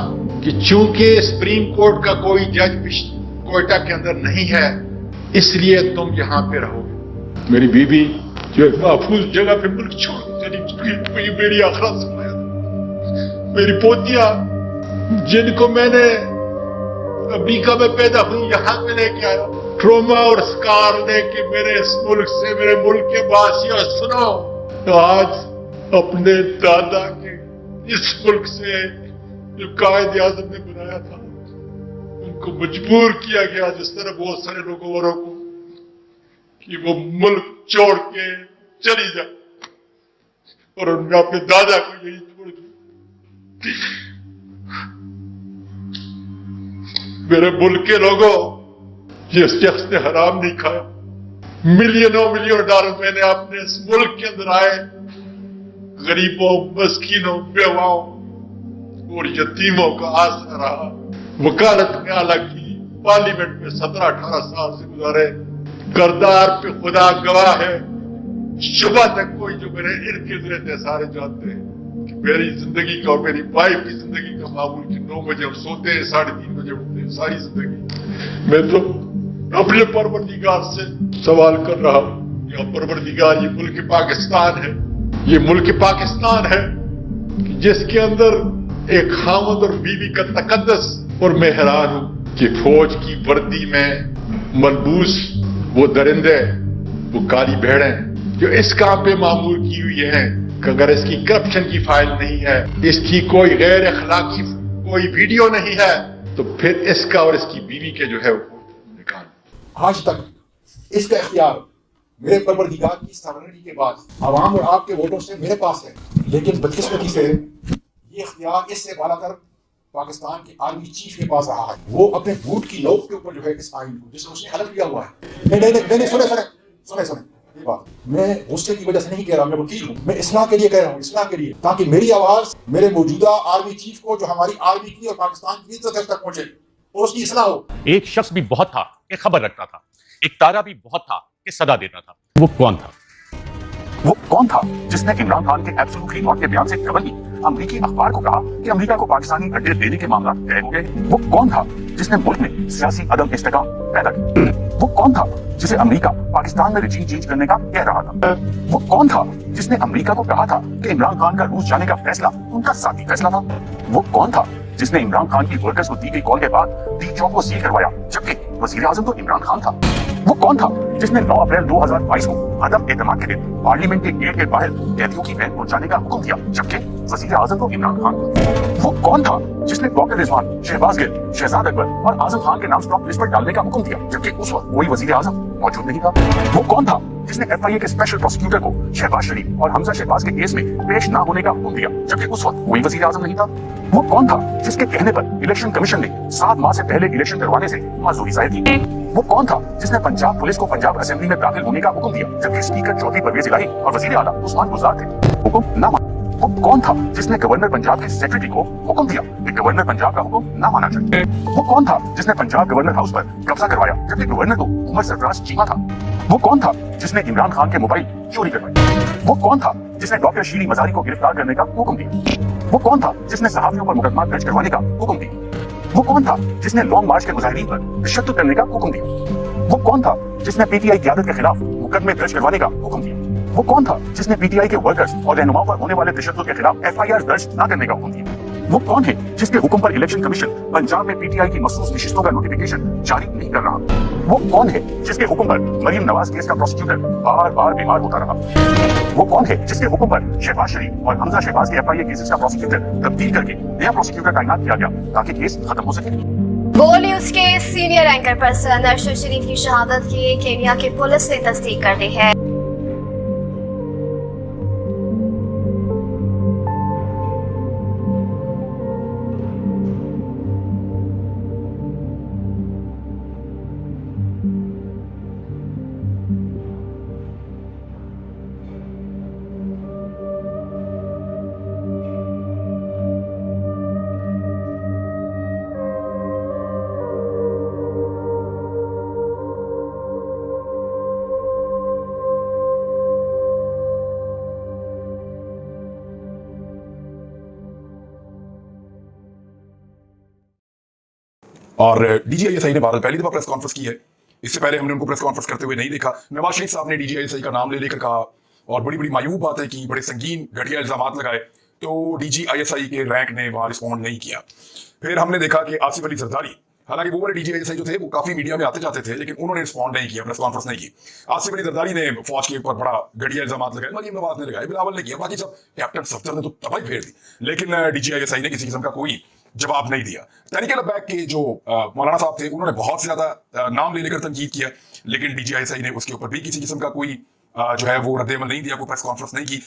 कि चूंकि सुप्रीम कोर्ट का कोई जज कोयटा के अंदर नहीं है, इसलिए तुम यहाँ पे रहोगे। मेरी बीवी जो एक महफूज जगह पे मुल्क छोड़ चली चुकी, मेरी आखिरत सुनाया। मेरी पोतियां जिनको मैंने अमेरिका में पैदा हुई यहाँ पे लेके आया, ट्रोमा और स्कार लेके मेरे इस मुल्क से, मेरे मुल्क के वासियों सुनो, तो आज अपने दादा के इस मुल्क से जो कायद आज़म ने बनाया था, उनको मजबूर किया गया, जिस तरह बहुत सारे लोगों औरों को, कि वो मुल्क छोड़ के चली जाए, और उनने अपने दादा को यही छोड़ दिया। मेरे मुल्क के लोगों, जिस शख्स ने हराम नहीं खाया, मिलियनों डॉलर मैंने अपने इस मुल्क के अंदर आए गरीबों, मस्कीनों, बेवाओं और यतीमों का आसरा रहा। वकालत में अलग की, पार्लियामेंट में 17-18 साल से गुजारे। करदार पे खुदा गवाह है, सुबह तक कोई जो मेरे इर्द गिर्द रहते हैं सारे जानते हैं कि मेरी जिंदगी का और मेरी वाइफ की जिंदगी का मामूल कि 9 बजे हम सोते हैं, 3:30 बजे उठते हैं। सारी जिंदगी मैं तो अपने परवरदिगार से सवाल कर रहा हूं, या परवरदिगार, ये मुल्क पाकिस्तान है, ये मुल्क पाकिस्तान है कि जिसके अंदर एक खामद और बीवी का तकद्दस, और मैं हैरान हूं कि फौज की वर्दी में मलबूस वो दरिंदे, वो काली भेड़ें जो इस काम पे मामूल की हुई है, कि अगर इसकी करप्शन की फाइल नहीं है, इसकी कोई गैर अखलाकी कोई वीडियो नहीं है, तो फिर इसका और इसकी बीवी के जो है वो निकाल। आज तक इसका इख्तियार मेरे परवरदिगार की सावरनिटी के बाद आवाम और आपके वोटों से मेरे पास है, लेकिन बदकिस्मती से ये इख्तियार इससे बालातर पाकिस्तान के आर्मी चीफ के पास रहा है। वो अपने बूट की नोक के ऊपर जो है इस आइन को, जिसमें उसने हलफ किया हुआ है। नहीं, सुने ये बात मैं गुस्से की वजह से नहीं कह रहा, मैं वकील हूँ, मैं इस्लाह के लिए कह रहा हूँ, इस्लाह के लिए, ताकि मेरी आवाज मेरे मौजूदा आर्मी चीफ को, जो हमारी आर्मी की और पाकिस्तान की इज्जत तक पहुंचे, और उसकी इस्लाह हो। एक शख्स भी बहुत था कि खबर रखता था, एक तारा भी बहुत था कि सदा देता था। वो कौन था? वो कौन था जिसने इमरान खान के एब्सोल्युटली नॉट के बयान से खबर ली, अमरीकी अखबार को कहा कि अमेरिका को पाकिस्तानी अड्डे देने के मामला तय हो गए? वो कौन था जिसने मुल्क में सियासी अदम इस्तेकाम पैदा की? वो कौन था जिसे अमेरिका पाकिस्तान में रिजीम चेंज करने का कह रहा था? वो कौन था जिसने अमेरिका को कहा था कि इमरान खान का रूस जाने का फैसला उनका साथी फैसला था? वो कौन था जिसने इमरान खान की वर्कर्स को दी गई कॉल के बाद टी चौक को सील करवाया, जबकि वजीर आजम तो इमरान खान था? वो कौन था जिसने 9 अप्रैल 2022 को अदम एतमाद के दिन पार्लियामेंट के गेट के बाहर कैदियों की वैन पहुंचाने का हुक्म दिया, जबकि वजीर आजम तो इमरान खान था? वो कौन था जिसने डॉक्टर रिजवान, शहबाज गिल, शहजाद अकबर और आजम खान के नाम स्टॉप लिस्ट पर डालने का हुक्म दिया, जबकि उस वक्त कोई वजीर आजम मौजूद नहीं था? वो कौन था जिसने FIA के स्पेशल प्रोसिक्यूटर को शहबाज शरीफ और हमजा शहबाज के केस में पेश ना होने का हुक्म दिया, जबकि उस वक्त कोई वजीर आजम नहीं था? वो कौन था जिसके कहने पर इलेक्शन कमीशन ने 7 माह से पहले इलेक्शन करवाने से माजूरी जाहिर की? वो कौन था जिसने पंजाब पुलिस को पंजाब असेंबली में दाखिल होने का हुक्म दिया, जबकि स्पीकर चौधरी परवेज इलाही और वजीर आला उस्मान गुलजार थे? हुक्म ना माना। वो कौन था जिसने गवर्नर पंजाब के सेक्रेटरी को हुक्म दिया कि गवर्नर पंजाब का हुक्म ना माना जाए? वो कौन था जिसने पंजाब गवर्नर हाउस पर कब्जा करवाया, जबकि गवर्नर तो उमर सरफराज चीमा था? वो कौन था जिसने इमरान खान के मोबाइल चोरी करवाए? वो कौन था जिसने डॉक्टर शीरी मजारी को गिरफ्तार करने का हुक्म दिया? वो कौन था जिसने सहाफियों पर मुकदमा दर्ज करवाने का हुक्म दिया? वो कौन था जिसने लॉन्ग मार्च के मुजाहिरीन पर तशद्दुद करने का हुक्म दिया? वो कौन था जिसने PTI क़यादत के खिलाफ मुकदमे दर्ज करवाने का हुक्म दिया? वो कौन था जिसने PTI के वर्कर्स और रहनुमाओं पर होने वाले तशद्दुद के खिलाफ FIR दर्ज न करने का हुक्म दिया? वो कौन है जिसके हुक्म पर इलेक्शन कमीशन पंजाब में PTI की मखसूस नशिस्तों का नोटिफिकेशन जारी नहीं कर रहा? वो कौन है जिसके हुक्म पर मरियम नवाज केस का प्रोसिक्यूटर बार बार बीमार होता रहा? वो कौन है जिसके हुक्म पर शहबाज शरीफ और हमजा शहबाज के FIA केसेस का प्रोसिक्यूटर तब्दील करके नया प्रोसिक्यूटर तैनात किया गया ताकि केस खत्म हो सके? गो न्यूज के सीनियर एंकर पर्सन अरशद शरीफ की शहादत की केन्या की पुलिस ने तस्दीक कर दी है। اور DGISI نے भारत पहली दफा प्रेस कॉन्फ्रेंस की है, इससे पहले हमने उनको प्रेस कॉन्फ्रेंस करते हुए नहीं देखा। नवाज शरीफ साहब ने DGISI का नाम ले लेकर कहा और बड़ी बड़ी मायूब बातें की, बड़े संगीन घटिया इल्जामात लगाए, तो DGISI के रैंक ने वहाँ रिस्पॉन्ड नहीं किया। फिर हमने देखा कि आसिफ अली जरदारी, हालांकि वो वाले DGISI जो थे वो काफी मीडिया में आते जाते थे, लेकिन उन्होंने रिस्पॉन्ड नहीं किया, प्रेस कॉन्फ्रेंस नहीं की। आसिफ अली जरदारी ने फौज के ऊपर बड़ा घटिया इल्जामात लगाए, मरीम नवाज ने लगाए, बिलावल ने किया, बाकी सब कैप्टन सफदर ने तो तबाही फेर दी, लेकिन DGISI ने किसी किस्म का कोई जवाब नहीं दिया। तहरीक-ए-लब्बैक के जो मौलाना साहब थे, उन्होंने बहुत ज्यादा नाम ले लेकर तनकीद किया, लेकिन DGISI ने उसके ऊपर भी किसी किस्म का कोई जो है वो रद्द-ए-अमल नहीं दिया, कोई प्रेस कॉन्फ्रेंस नहीं की।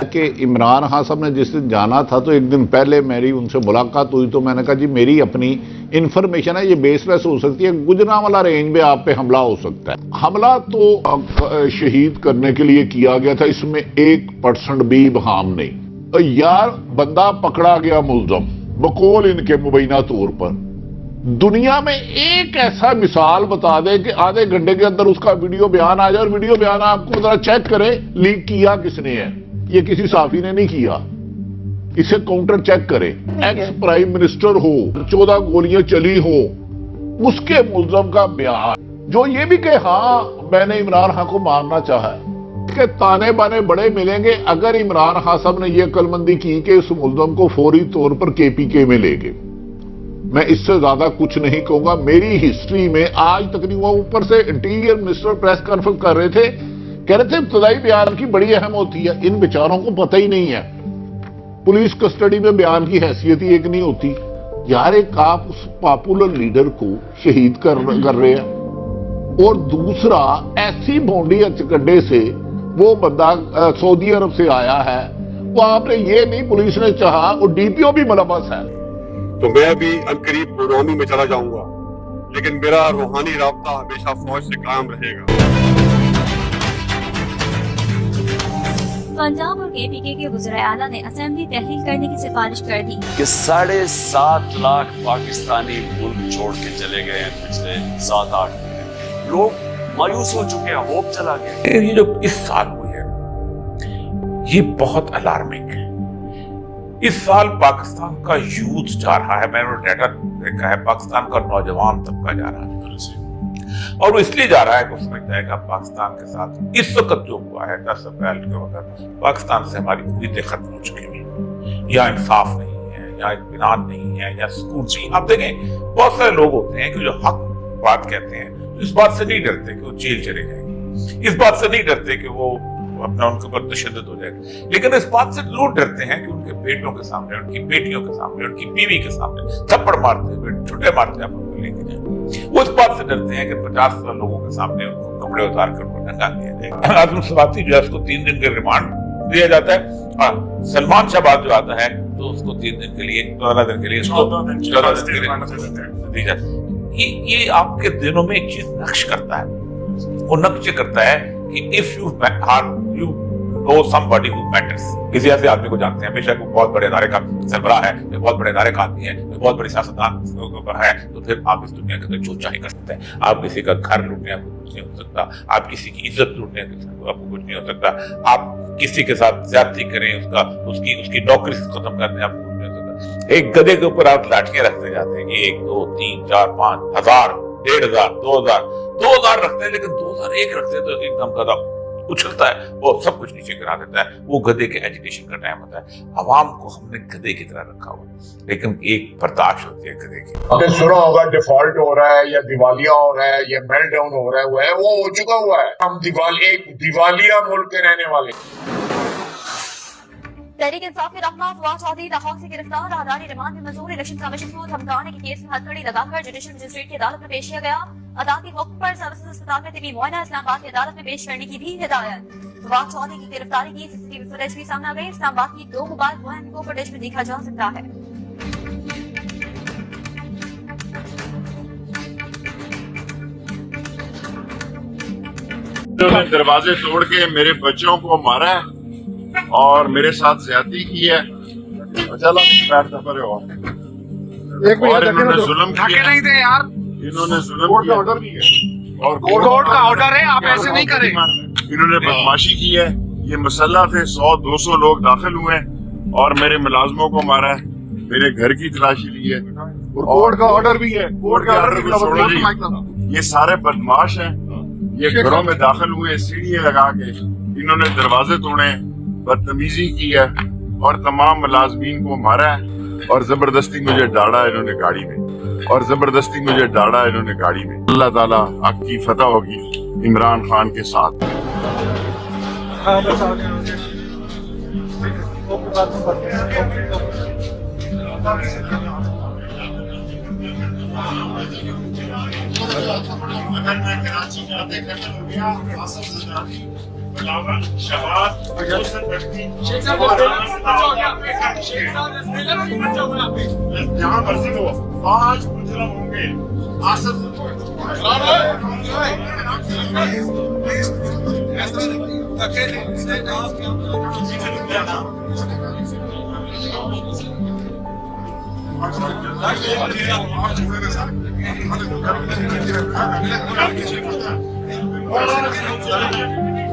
कि इमरान खान साहब ने जिस दिन जाना था तो एक दिन पहले मेरी उनसे मुलाकात हुई, तो मैंने कहा जी मेरी अपनी इंफॉर्मेशन है, ये बेसलेस हो सकती है, गुजरांवाला रेंज में आप पे हमला हो सकता है। हमला तो शहीद करने के लिए किया गया था, इसमें 1% भी बहाम नहीं। तो यार बंदा पकड़ा गया मुल्जम बकौल इनके मुबैना तौर पर, दुनिया में एक ऐसा मिसाल बता दे कि आधे घंटे के अंदर उसका वीडियो बयान आ जाए, और वीडियो बयान आपको जरा चेक करे लीक किया किसने है, ये किसी साफी ने नहीं किया, इसे काउंटर चेक करे। एक्स प्राइम मिनिस्टर हो, 14 गोलियां चली हो, उसके मुल्जम का बयान, जो ये भी कहे हाँ मैंने इमरान खान को मारना चाहा है, इसके ताने बाने बड़े मिलेंगे अगर इमरान खान साहब ने ये अक्लमंदी की कि उस मुल्जम को फौरी तौर पर KPK में ले गए। मैं इससे ज्यादा कुछ नहीं कहूंगा। मेरी हिस्ट्री में आज तकरीबन ऊपर से इंटीरियर मिनिस्टर प्रेस कॉन्फ्रेंस कर रहे थे, कह रहे थे इब्तदाई बयान की बड़ी अहम होती है, इन बेचारों को पता ही नहीं है पुलिस कस्टडी में बयान की हैसियत ही एक नहीं होती। यार एक आप उस पॉपुलर लीडर को शहीद कर रहे हैं, और दूसरा ऐसी भोंडी अचकड्डे से वो बंदा सऊदी अरब से आया है, वो आपने ये नहीं पुलिस ने चाहा, वो DPO भी मुलव्वस है। तो मैं भी अनकरीब प्रोग्रामी में चला जाऊंगा, लेकिन मेरा रूहानी राब्ता हमेशा फौज से कायम रहेगा। पंजाब और KPK के वज़ीर आला ने असेंबली तहलील करने की सिफारिश कर दी कि 7.5 लाख पाकिस्तानी मुल्क छोड़ के चले गए हैं पिछले 7-8 महीने। लोग मायूस हो चुके हैं, होप चला गया। ये जो इस साल हुई है ये बहुत अलार्मिंग है। इस साल पाकिस्तान का यूथ जा रहा है, मैंने डाटा देखा है, पाकिस्तान का नौजवान तबका जा रहा है इधर से, और वो इसलिए जा रहा है कि समझता है कि पाकिस्तान के साथ इस वक्त जो हुआ है 10 अप्रैल के वक्त पाकिस्तान से हमारी उम्मीदें खत्म हो चुकी हैं, यहाँ इंसाफ नहीं है, यहाँ इत्मीनान नहीं है, यहाँ सुकून नहीं। आप देखें बहुत सारे लोग होते हैं कि जो हक बात कहते हैं, इस बात से नहीं डरते कि वो जेल चले जाएंगे, इस बात से नहीं डरते कि वो अपना उनके ऊपर तशद्दुद हो जाएगा, लेकिन इस बात से जरूर डरते हैं कि उनके बेटों के सामने, उनकी बेटियों के सामने, उनकी बीवी के सामने थप्पड़ मारते हुए, छुट्टे मारते हुए उनको लेके जाए। वो इस बात से डरते हैं कि 50 लोगों के सामने उनको कपड़े उतार कर उनको नंगा दिया जाएगा। आजम सवाती जो है उसको 3 दिन के रिमांड दिया जाता है। सलमान शहबाज जो आता है तो उसको 3 दिन के लिए, 14 दिन के लिए, 14 दिन के लिए दी जाती है। ये आपके दिनों में एक चीज नक्श करता है, वो नक्श करता है कि if you know somebody who matters, किसी ऐसे आदमी को जानते हैं, बेशक वो बहुत बड़े इदारे का सरबराह है, बहुत बड़े इदारे का आदमी है, बहुत बड़ी सियासतदान है, तो फिर आप इस दुनिया के अंदर जो चाहे कर सकते हैं। आप किसी का घर लूटने आपको कुछ नहीं हो सकता, आप किसी की इज्जत लूटने आपको कुछ नहीं हो सकता, आप किसी के साथ ज्यादती करें, उसकी नौकरी खत्म कर दें, आपको कुछ नहीं हो सकता। एक गधे के ऊपर आप लाठियां रखते जाते हैं, 1 2 3 4 5 1000 1500 2000 रखते हैं, लेकिन 2001 रखते हैं तो एकदम गधा उछलता है, वो सब कुछ नीचे गिरा देता है। वो गधे के एजुटेशन का टाइम होता है। आवाम को हमने गधे की तरह रखा हुआ, लेकिन एक बर्दाश्त होती है गधे की। आपने सुना होगा डिफॉल्ट हो रहा है या दिवालिया हो रहा है या मेल्टडाउन हो रहा है, वो हो चुका हुआ है। हम दिवालिया मुल्क के रहने वाले। तहरीक इंसाफ के रहनुमा फवाद चौधरी लाहौर से गिरफ्तार राहदारी रिमांड में मंजूर। इलेक्शन कमीशन को धमकाने के केस में हथकड़ी लगाकर जुडिशल मजिस्ट्रेट की अदालत में पेश किया गया। अदालती वक्त पर सर्विसेज अस्पताल में तिबी मुआयना इस्लामाबाद की अदालत में पेश करने की भी हिदायत। फवाद चौधरी की गिरफ्तारी की सीसीटीवी फुटेज भी सामने आ गई। इस्लामाबाद की 2 मोबाइल वैन को फुटेज में देखा जा सकता है। उन्होंने दरवाजे तोड़ के मेरे बच्चों को मारा है और मेरे साथ ज्यादती की है। चलो बैठ पर हो। इन्होंने जुल्म किया नहीं थे यार, इन्होंने जुल्म किया ऑर्डर भी है और कोर्ट का ऑर्डर है, आप ऐसे नहीं करें। इन्होंने बदमाशी की है, ये मसला थे, 100-200 लोग दाखिल हुए और मेरे मुलाजमों को मारा है, मेरे घर की तलाशी ली है और कोर्ट का ऑर्डर भी है। कोर्ट का ऑर्डर भी छोड़ो जी, ये सारे बदमाश हैं, ये घरों में दाखिल हुए सीढ़ियां लगा के, इन्होंने दरवाजे तोड़े, बदतमीजी की है और तमाम मुलाजमीन को मारा है और जबरदस्ती मुझे डाला इन्होंने गाड़ी में और जबरदस्ती मुझे डाला इन्होंने गाड़ी में। अल्लाह ताला आपकी फतह होगी इमरान खान के साथ। जहाँ मर्जी हो 5 मुजरिम होंगे।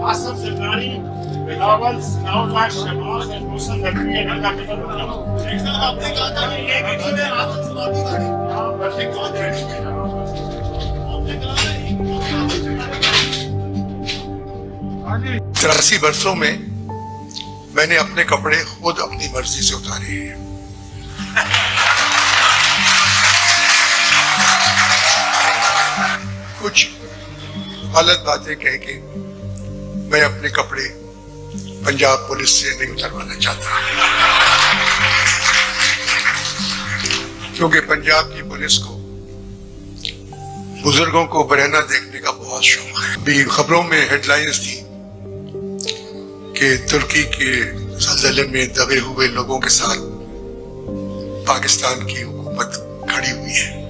आसफ सरकारी बिलावल नाउल्ला शहबाज और मोहसिन नकवी अगर का कत्ल होगा। आपने कहा था कि एक ही में आसफ समाती गाड़ी हां बस एक और गाड़ी आपने कहा 83 वर्षों में मैंने अपने कपड़े खुद अपनी मर्जी से उतारे हैं। कुछ गलत बातें कह के मैं अपने कपड़े पंजाब पुलिस से नहीं उतरवाना चाहता, क्योंकि पंजाब की पुलिस को बुजुर्गों को बरहना देखने का बहुत शौक है। अभी खबरों में हेडलाइंस थी कि तुर्की के ज़ल्ज़ले में दबे हुए लोगों के साथ पाकिस्तान की हुकूमत खड़ी हुई है।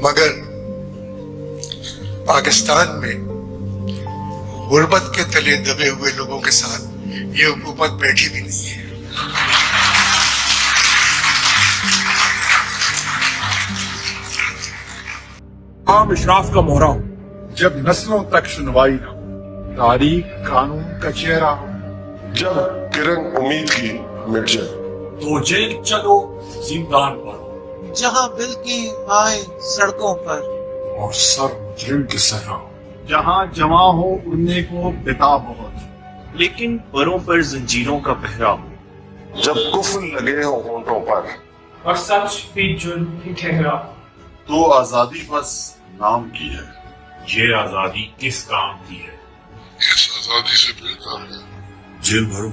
मगर पाकिस्तान में गुर्बत के तले दबे हुए लोगों के साथ ये हुकूमत बैठी भी नहीं है। आम इशराफ का मोहरा हो, जब नस्लों तक सुनवाई ना हो, तारीख कानून का चेहरा हो, जब किरण उम्मीद की मिट जाए तो जेल चलो जिंदान पर, जहाँ बिल की आए सड़कों पर और सर मुजरिम के सहरा हो, जहाँ जमा हो उड़ने को बेताब बहुत, लेकिन परों पर जंजीरों का पहरा हो, जब कुफ्र लगे हो होंठों पर और सच भी जुल्म ही ठहरा, तो आजादी बस नाम की है। ये आजादी किस काम की है? इस आजादी से बेहतर है जेल भरो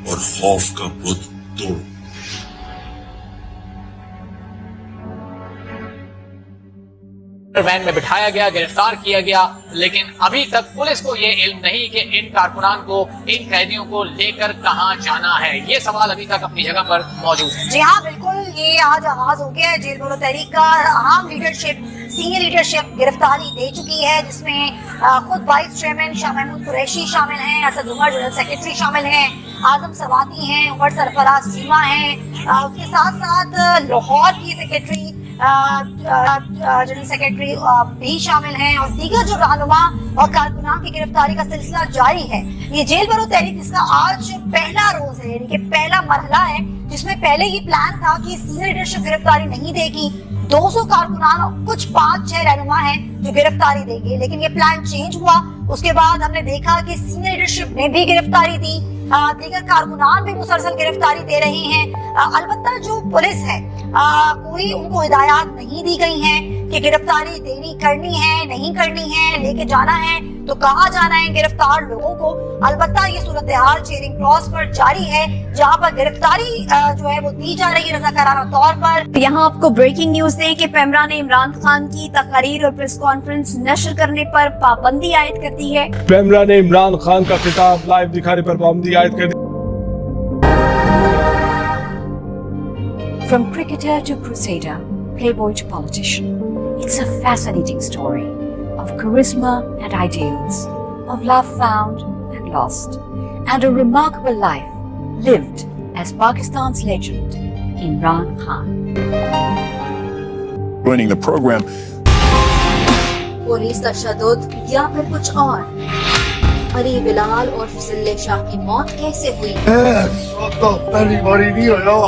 और खौफ का बुत तोड़ो। वैन में बिठाया गया, गिरफ्तार किया गया, लेकिन अभी तक पुलिस को ये इल्म नहीं कि इन कारकुनान को, इन कैदियों को लेकर कहां जाना है। ये सवाल अभी तक अपनी जगह पर मौजूद है। जी हाँ, बिल्कुल, ये आज आगाज हो गया है। जेल भरो तहरीक का अहम लीडरशिप, सीनियर लीडरशिप गिरफ्तारी दे चुकी है, जिसमें खुद वाइस चेयरमैन शाह महमूद कुरैशी शामिल हैं, असद उमर जनरल सेक्रेटरी शामिल हैं, आजम सवाती हैं, उमर सरफराज चीमा हैं, उसके साथ साथ लाहौर की सेक्रेटरी जनरल सेक्रेटरी भी शामिल हैं और दीगर जो रहनुमा और कारकुनान की गिरफ्तारी का सिलसिला जारी है। ये जेल भरो तहरीक इसका आज पहला रोज है, यानी कि पहला मरहला है, जिसमें पहले ये प्लान था कि सीनियर लीडरशिप गिरफ्तारी नहीं देगी, 200 कारकुनान और कुछ 5-6 रहनुमा हैं जो गिरफ्तारी देंगे, लेकिन ये प्लान चेंज हुआ। उसके बाद हमने देखा कि सीनियर लीडरशिप ने भी गिरफ्तारी दी, दीगर कारकुनान भी मुसलसल गिरफ्तारी दे रहे हैं। अलबत्ता जो पुलिस है, कोई उनको हिदायत नहीं दी गई है कि गिरफ्तारी देनी, करनी है, नहीं करनी है, लेके जाना है, तो कहाँ जाना है गिरफ्तार लोगों को? अलबत्ता ये सूरत हाल चेरिंग क्रॉस पर जारी है, जहाँ पर गिरफ्तारी जो है वो दी जा रही है रज़ाकाराना तौर पर। यहाँ आपको ब्रेकिंग न्यूज दें कि पेमरा ने इमरान खान की तकरीर और प्रेस कॉन्फ्रेंस नशर करने पर पाबंदी आयद कर दी है। पेमरा ने इमरान खान का खिताब लाइव दिखाने पर पाबंदी आयद कर दी। From cricketer to crusader, playboy to politician, it's a fascinating story of charisma and ideals, of love found and lost, and a remarkable life lived as Pakistan's legend, Imran Khan. Joining the program. Police तशद्दुद या फिर कुछ और? अली बिलाल और फजल शाह की मौत कैसे हुई? पहली बारी नहीं होया,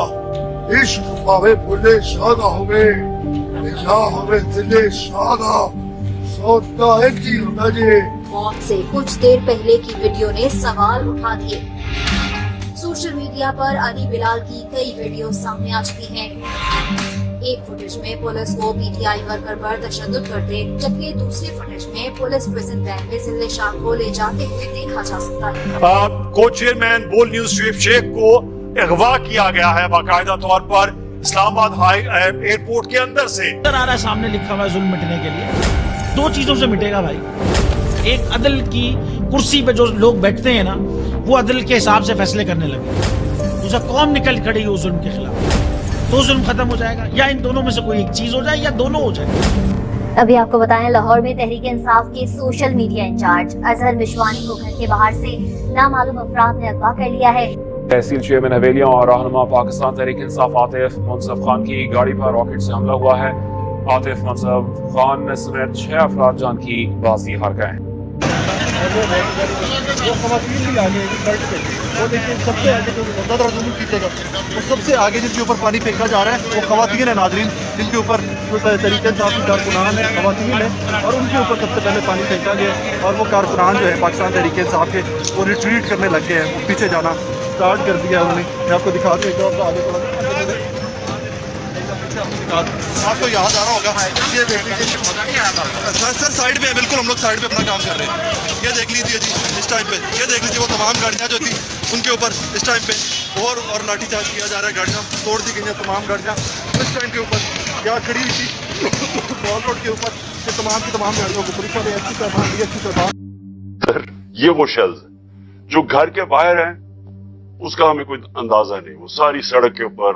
इश्क पावे बुले शादा होवे, या होवे दिले शादा, सौदा एक ही होता जे। मौत से कुछ देर पहले की वीडियो ने सवाल उठा दिए। सोशल मीडिया पर अली बिलाल की कई वीडियो सामने आ चुकी हैं। एक फुटेज में पुलिस को पीटीआई वर्कर पर तशद्दुद करते, जबकि दूसरे फुटेज में पुलिस प्रिजन वैन में जिले शाह को ले जाते हुए देखा जा सकता है। को चेयरमैन बोल न्यूज शरीफ शेख को अगवा किया गया है बाकायदा तौर पर इस्लामाबाद हाई एयरपोर्ट के अंदर से। आ रहा है सामने लिखा हुआ है जुल्म मिटने के लिए। दो चीजों से मिटेगा भाई, एक अदल की कुर्सी पे जो लोग बैठते हैं ना, वो अदल के हिसाब से फैसले करने लगे। दूसरा कौम निकल खड़ी है उस जुल्म के खिलाफ, तो जुल्म खत्म हो जाएगा। या इन दोनों में से कोई एक चीज हो जाए या दोनों हो जाए। अभी आपको बताएं, लाहौर में तहरीक इंसाफ के सोशल मीडिया इंचार्ज अजहर मिशवानी को घर के बाहर से नामालूम अफराद ने अगवा कर लिया है। तहसील चेयरमैन हवेलियां और रहनुमा पाकिस्तान तहरीक इंसाफ आतिफ मुनसफ खान की गाड़ी पर रॉकेट से हमला हुआ है। आतिफ मुनसफ खान समेत 6 अफराद जान की बाजी हार गए हैं। वो ख़वातीन भी आगे फ्रंट पे, वो देखिए सबसे आगे जो ज़्यादा जुल्म कीजिएगा, वो सबसे आगे जिनके ऊपर पानी फेंका जा रहा है वो ख़वातीन है नाज़रीन, जिनके ऊपर तरीके इंसाफ की कारकुनान है, ख़वातीन है, और उनके ऊपर सबसे पहले पानी फेंका गया। और वो कारकुनान जो है पाकिस्तान तहरीक इंसाफ के, वो रिट्रीट करने लग गए हैं, वो पीछे जाना स्टार्ट कर दिया उन्होंने। मैं आपको दिखा दूँ आगे थोड़ा, आपको याद आ रहा होगा, ये देख लीजिए सर साइड पे है, बिल्कुल हम लोग साइड पे अपना काम कर रहे हैं। ये देख लीजिए जी इस टाइम पे, ये देख लीजिए वो तमाम गाड़ियाँ जो थी उनके ऊपर इस टाइम पे और लाठीचार्ज किया जा रहा है। गाड़ियाँ तोड़ दी गई हैं, तमाम गाड़ियाँ इस टाइम के ऊपर यहाँ खड़ी हुई थी बॉल रोड के ऊपर, ये तमाम की तमाम गाड़ियों को पुलिस वाले अच्छी तरह। सर ये वो शेल्स जो घर के बाहर हैं, उसका हमें कोई अंदाजा नहीं। वो सारी सड़क के ऊपर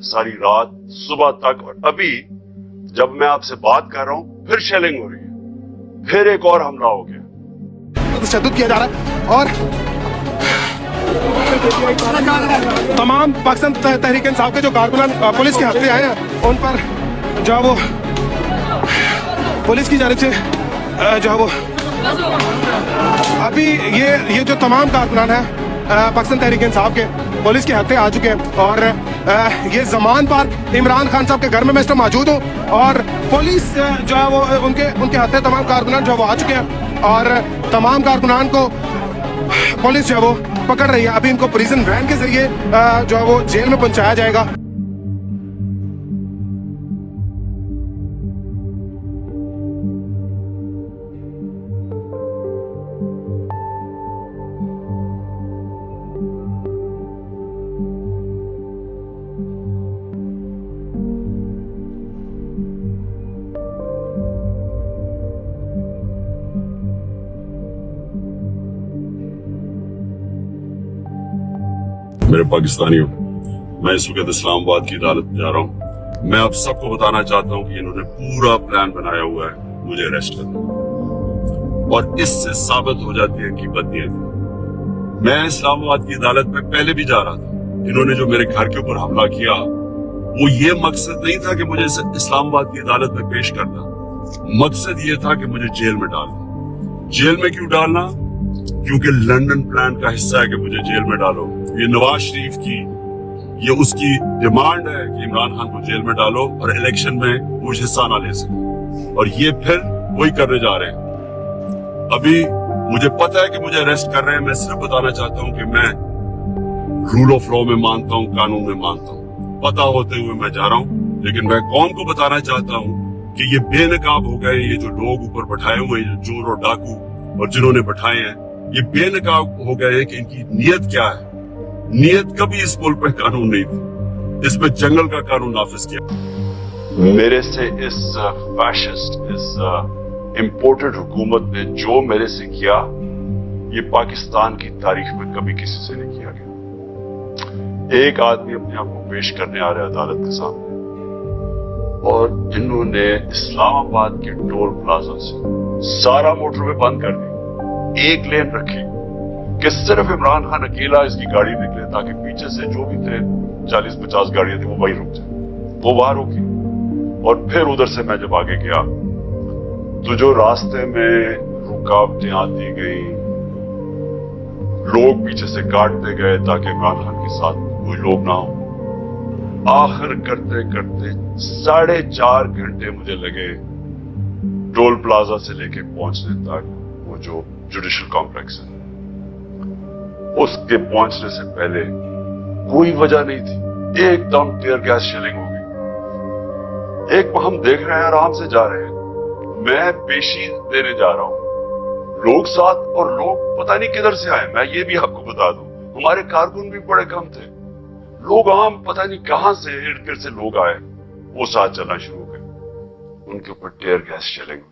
सारी रात सुबह तक, और अभी जब मैं आपसे बात कर रहा हूँ फिर शेलिंग हो रही है, फिर एक और हमला हो गया, तशद्दुद किया जा रहा है। और तमाम पाकिस्तान तहरीक इंसाफ के जो कारकुनान पुलिस के हफ्ते आए हैं, उन पर जो वो पुलिस की जानिब से जो है वो अभी ये जो तमाम कारकुनान है पाकिस्तान तहरीक इंसाफ के पुलिस के हत्थे आ चुके हैं। और ये ज़मान पार्क इमरान खान साहब के घर में मैं इस टाइम मौजूद हूँ, और पुलिस जो है वो उनके हत्थे तमाम कारकुनान जो है वो आ चुके हैं, और तमाम कारकुनान को पुलिस जो है वो पकड़ रही है। अभी इनको प्रिजन वैन के जरिए जो है वो जेल में पहुंचाया जाएगा। मेरे पाकिस्तानियों, मैं इस वक्त इस्लामाबाद की अदालत जा रहा हूँ। मैं आप सबको बताना चाहता हूँ कि इन्होंने पूरा प्लान बनाया हुआ है मुझे अरेस्ट करने, और इससे साबित हो जाती है कि बदनीयत। मैं इस्लामाबाद की अदालत में पहले भी जा रहा था। इन्होंने जो मेरे घर के ऊपर हमला किया, वो ये मकसद नहीं था कि मुझे इस्लामाबाद की अदालत में पेश करना। मकसद ये था कि मुझे जेल में डालना। जेल में क्यों डालना? क्योंकि लंदन प्लान का हिस्सा है कि मुझे जेल में डालो। ये नवाज शरीफ की, ये उसकी डिमांड है कि इमरान खान को जेल में डालो और इलेक्शन में कुछ हिस्सा ना ले सके, और ये फिर वही करने जा रहे हैं। अभी मुझे पता है कि मुझे अरेस्ट कर रहे हैं। मैं सिर्फ बताना चाहता हूँ कि मैं रूल ऑफ लॉ में मानता हूँ, कानून में मानता हूँ। पता होते हुए मैं जा रहा हूँ, लेकिन मैं कौम को बताना चाहता हूँ कि ये बेनकाब हो गए। ये जो लोग ऊपर बैठाए हुए, जो चोर और डाकू, और जिन्होंने बैठाए हैं ये बेनकाब हो गए हैं कि इनकी नीयत क्या है। नीयत कभी इस मुल्क में कानून नहीं थी, इसमें जंगल का कानून नाफिज किया। मेरे से इस फैशिस्ट, इस इम्पोर्टेड हुकूमत ने जो मेरे से किया, ये पाकिस्तान की तारीख में कभी किसी से नहीं किया गया। एक आदमी अपने आप को पेश करने आ रहा है अदालत के सामने, और इन्होंने इस्लामाबाद के टोल प्लाजा से सारा मोटरवे बंद कर दी, एक लेन रखी कि सिर्फ इमरान खान अकेला इसकी गाड़ी निकले, ताकि पीछे से जो भी थे 40-50 गाड़ियां थी वो वहीं रुक जाए। वो वहां रुकी, और फिर उधर से मैं जब आगे गया तो जो रास्ते में रुकावटें आती गई, लोग पीछे से काटते गए ताकि इमरान खान के साथ कोई लोग ना हो। आखिर करते करते 4.5 घंटे मुझे लगे टोल प्लाजा से लेके पहुंचने तक, वो जो जुडिशल कॉम्प्लेक्स है, उसके पहुंचने से पहले कोई वजह नहीं थी, एकदम टीयर गैस शेलिंग हो गई। एक हम देख रहे हैं आराम से जा रहे हैं, मैं पेशी देने जा रहा हूं, लोग साथ, और लोग पता नहीं किधर से आए। मैं ये भी आपको बता दूं, हमारे कारकुन भी बड़े कम थे, लोग आम पता नहीं कहां से इर्द गिर्द से लोग आए, वो साथ चलना शुरू हो गए, उनके ऊपर टीयर गैस शेलिंग हुई।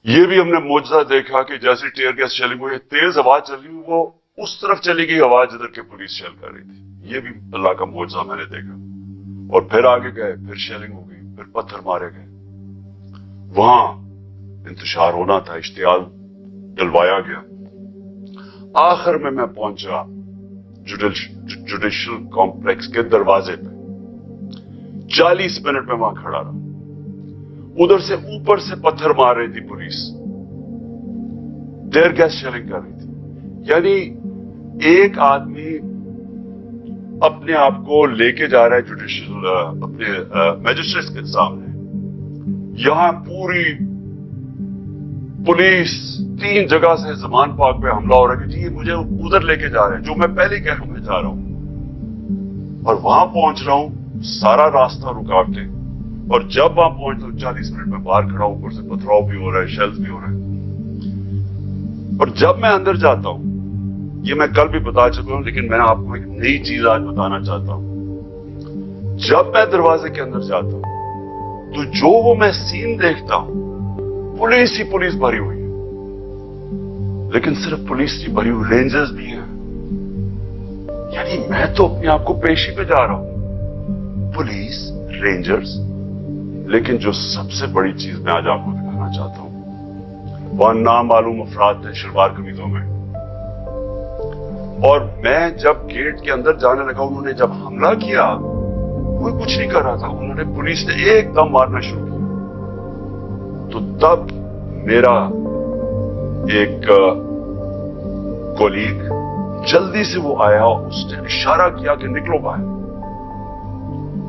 ये भी हमने मौजूदा देखा कि जैसे टीयर गैस शेलिंग हुई, तेज आवाज चली, वो उस तरफ चली गई आवाज जिधर के पुलिस शेल कर रही थी। ये भी अल्लाह का मौजूदा मैंने देखा। और फिर आगे गए, फिर शेलिंग हो गई, फिर पत्थर मारे गए। वहां इंतशार होना था, इश्तियाल जलवाया गया। आखिर में मैं पहुंचा जुडिशल कॉम्प्लेक्स के दरवाजे पे। 40 मिनट में वहां खड़ा रहा। उधर से ऊपर से पत्थर मार रही थी पुलिस, टीयर गैस शेलिंग कर रही थी। यानी एक आदमी अपने आप को लेके जा रहा है जुडिशल अपने मैजिस्ट्रेट के सामने, यहां पूरी पुलिस 3 जगह से जमान पाक पे हमला हो रहा है कि जी मुझे उधर लेके जा रहे हैं, जो मैं पहले कह रहा हूं मैं जा रहा हूं। और वहां पहुंच रहा हूं, सारा रास्ता रुकावटें, और जब वहां पहुंचता हूं 40 मिनट में बाहर खड़ा हूं, ऊपर से पथराव भी हो रहा है, शेल्स भी हो रहे हैं। और जब मैं अंदर जाता हूं, ये मैं कल भी बता चुका हूं, लेकिन मैं आपको एक नई चीज आज बताना चाहता हूं। जब मैं दरवाजे के अंदर जाता हूं तो जो वो मैं सीन देखता हूं, पुलिस ही पुलिस भरी हुई है, लेकिन सिर्फ पुलिस ही भरी हुई, रेंजर्स भी हैं। यानी मैं तो अपने आप को पेशी पे जा रहा हूं, पुलिस, रेंजर्स। लेकिन जो सबसे बड़ी चीज मैं आज आपको दिखाना चाहता हूं, वहां नामालूम अफराद थे शलवार कमीजों में। और मैं जब गेट के अंदर जाने लगा, उन्होंने जब हमला किया, कोई कुछ नहीं कर रहा था, उन्होंने पुलिस ने एकदम मारना शुरू किया। तो तब मेरा एक कोलीग जल्दी से वो आया, उसने इशारा किया कि निकलो बाहर।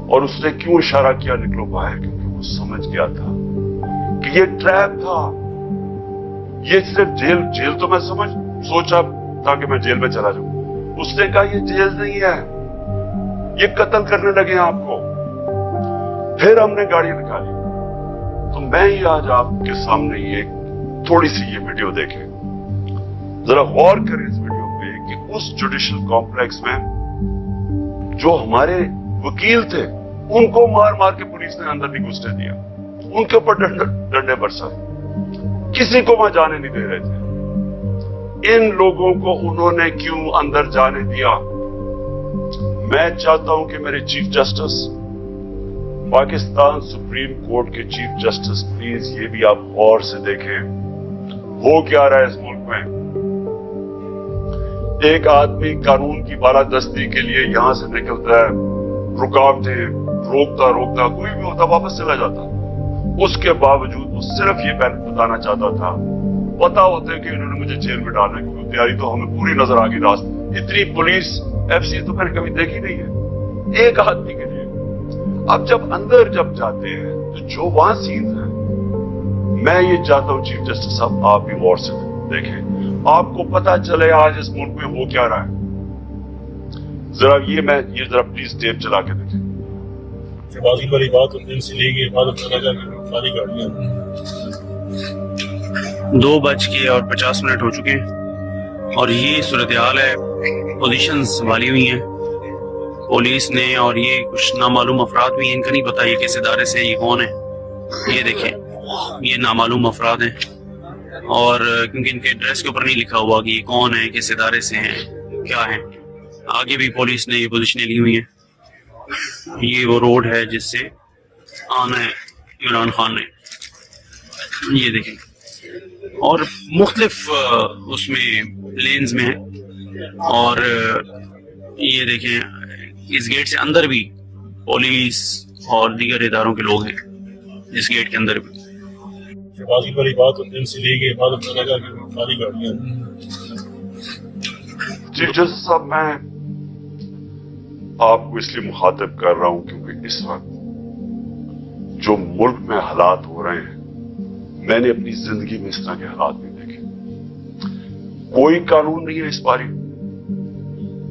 और उसने क्यों इशारा किया निकलो बाहर? क्योंकि वो समझ गया था कि ये ट्रैप था, ये सिर्फ जेल तो मैं सोचा था कि मैं जेल में चला जाऊं। उसने कहा ये जेल नहीं है, ये कत्ल करने लगे आपको। फिर हमने गाड़ी निकाली। तो मैं ही आज आपके सामने ये थोड़ी सी ये वीडियो देखें, जरा गौर करें इस वीडियो पे कि उस जुडिशल कॉम्प्लेक्स में जो हमारे वकील थे, उनको मार मार के पुलिस ने अंदर नहीं घुसने दिया, उनके ऊपर डंडे बरसाए, किसी को वहां जाने नहीं दे रहे थे। इन लोगों को उन्होंने क्यों अंदर जाने दिया? मैं चाहता हूं कि मेरे chief justice, Pakistan supreme court के चीफ जस्टिस, प्लीज ये भी आप गौर से देखें हो क्या रहा है इस मुल्क में। एक आदमी कानून की बालादस्ती के लिए यहां से निकलता है, रुकावटें रोकता कोई भी होता वापस चला जाता। उसके बावजूद वो सिर्फ ये बताना चाहता था, पता होता है कि उन्होंने मुझे जेल में डालना, क्योंकि तैयारी तो हमें पूरी नजर आ गई। रास्ते इतनी पुलिस एफसी तो मैंने कभी देखी नहीं है एक आदमी के लिए। अब जब अंदर जाते हैं तो जो वहां सीन है, मैं ये चाहता हूं चीफ जस्टिस साहब आप भी गौर से देखें, आपको पता चले आज इस मुल्क में हो क्या रहा है। जरा प्लीज टेप चला के देखें। बाजी वाली बात उस दिन से लेके सारी गाड़ियां 2:50 हो चुके हैं और ये सूरत हाल है। पोजीशन संभाली हुई हैं पुलिस ने और ये कुछ नामालूम अफराद भी हैं, इनका नहीं पता ये किस इदारे से, ये कौन है। ये देखें, ये नामालूम अफराद हैं और क्योंकि इनके एड्रेस के ऊपर नहीं लिखा हुआ कि ये कौन है, किस इदारे से हैं, क्या है। आगे भी पुलिस ने ये पोजीशनें ली हुई हैं। ये वो रोड है जिससे आना है इमरान खान ने, ये देखें, और मुख्तलिफ उसमें लेन्स में है। और ये देखें, इस गेट से अंदर भी पुलिस और दीगर इदारों के लोग हैं, इस गेट के अंदर भी। शहबाजी वाली बात दिन से ली गई, हिफाजत लगा कि खाली गाड़ियां। जी जज साहब, मैं आपको इसलिए मुखातिब कर रहा हूं क्योंकि इस वक्त जो मुल्क में हालात हो रहे हैं, मैंने अपनी जिंदगी में इस तरह के हालात नहीं देखे। कोई कानून नहीं है इस बारे,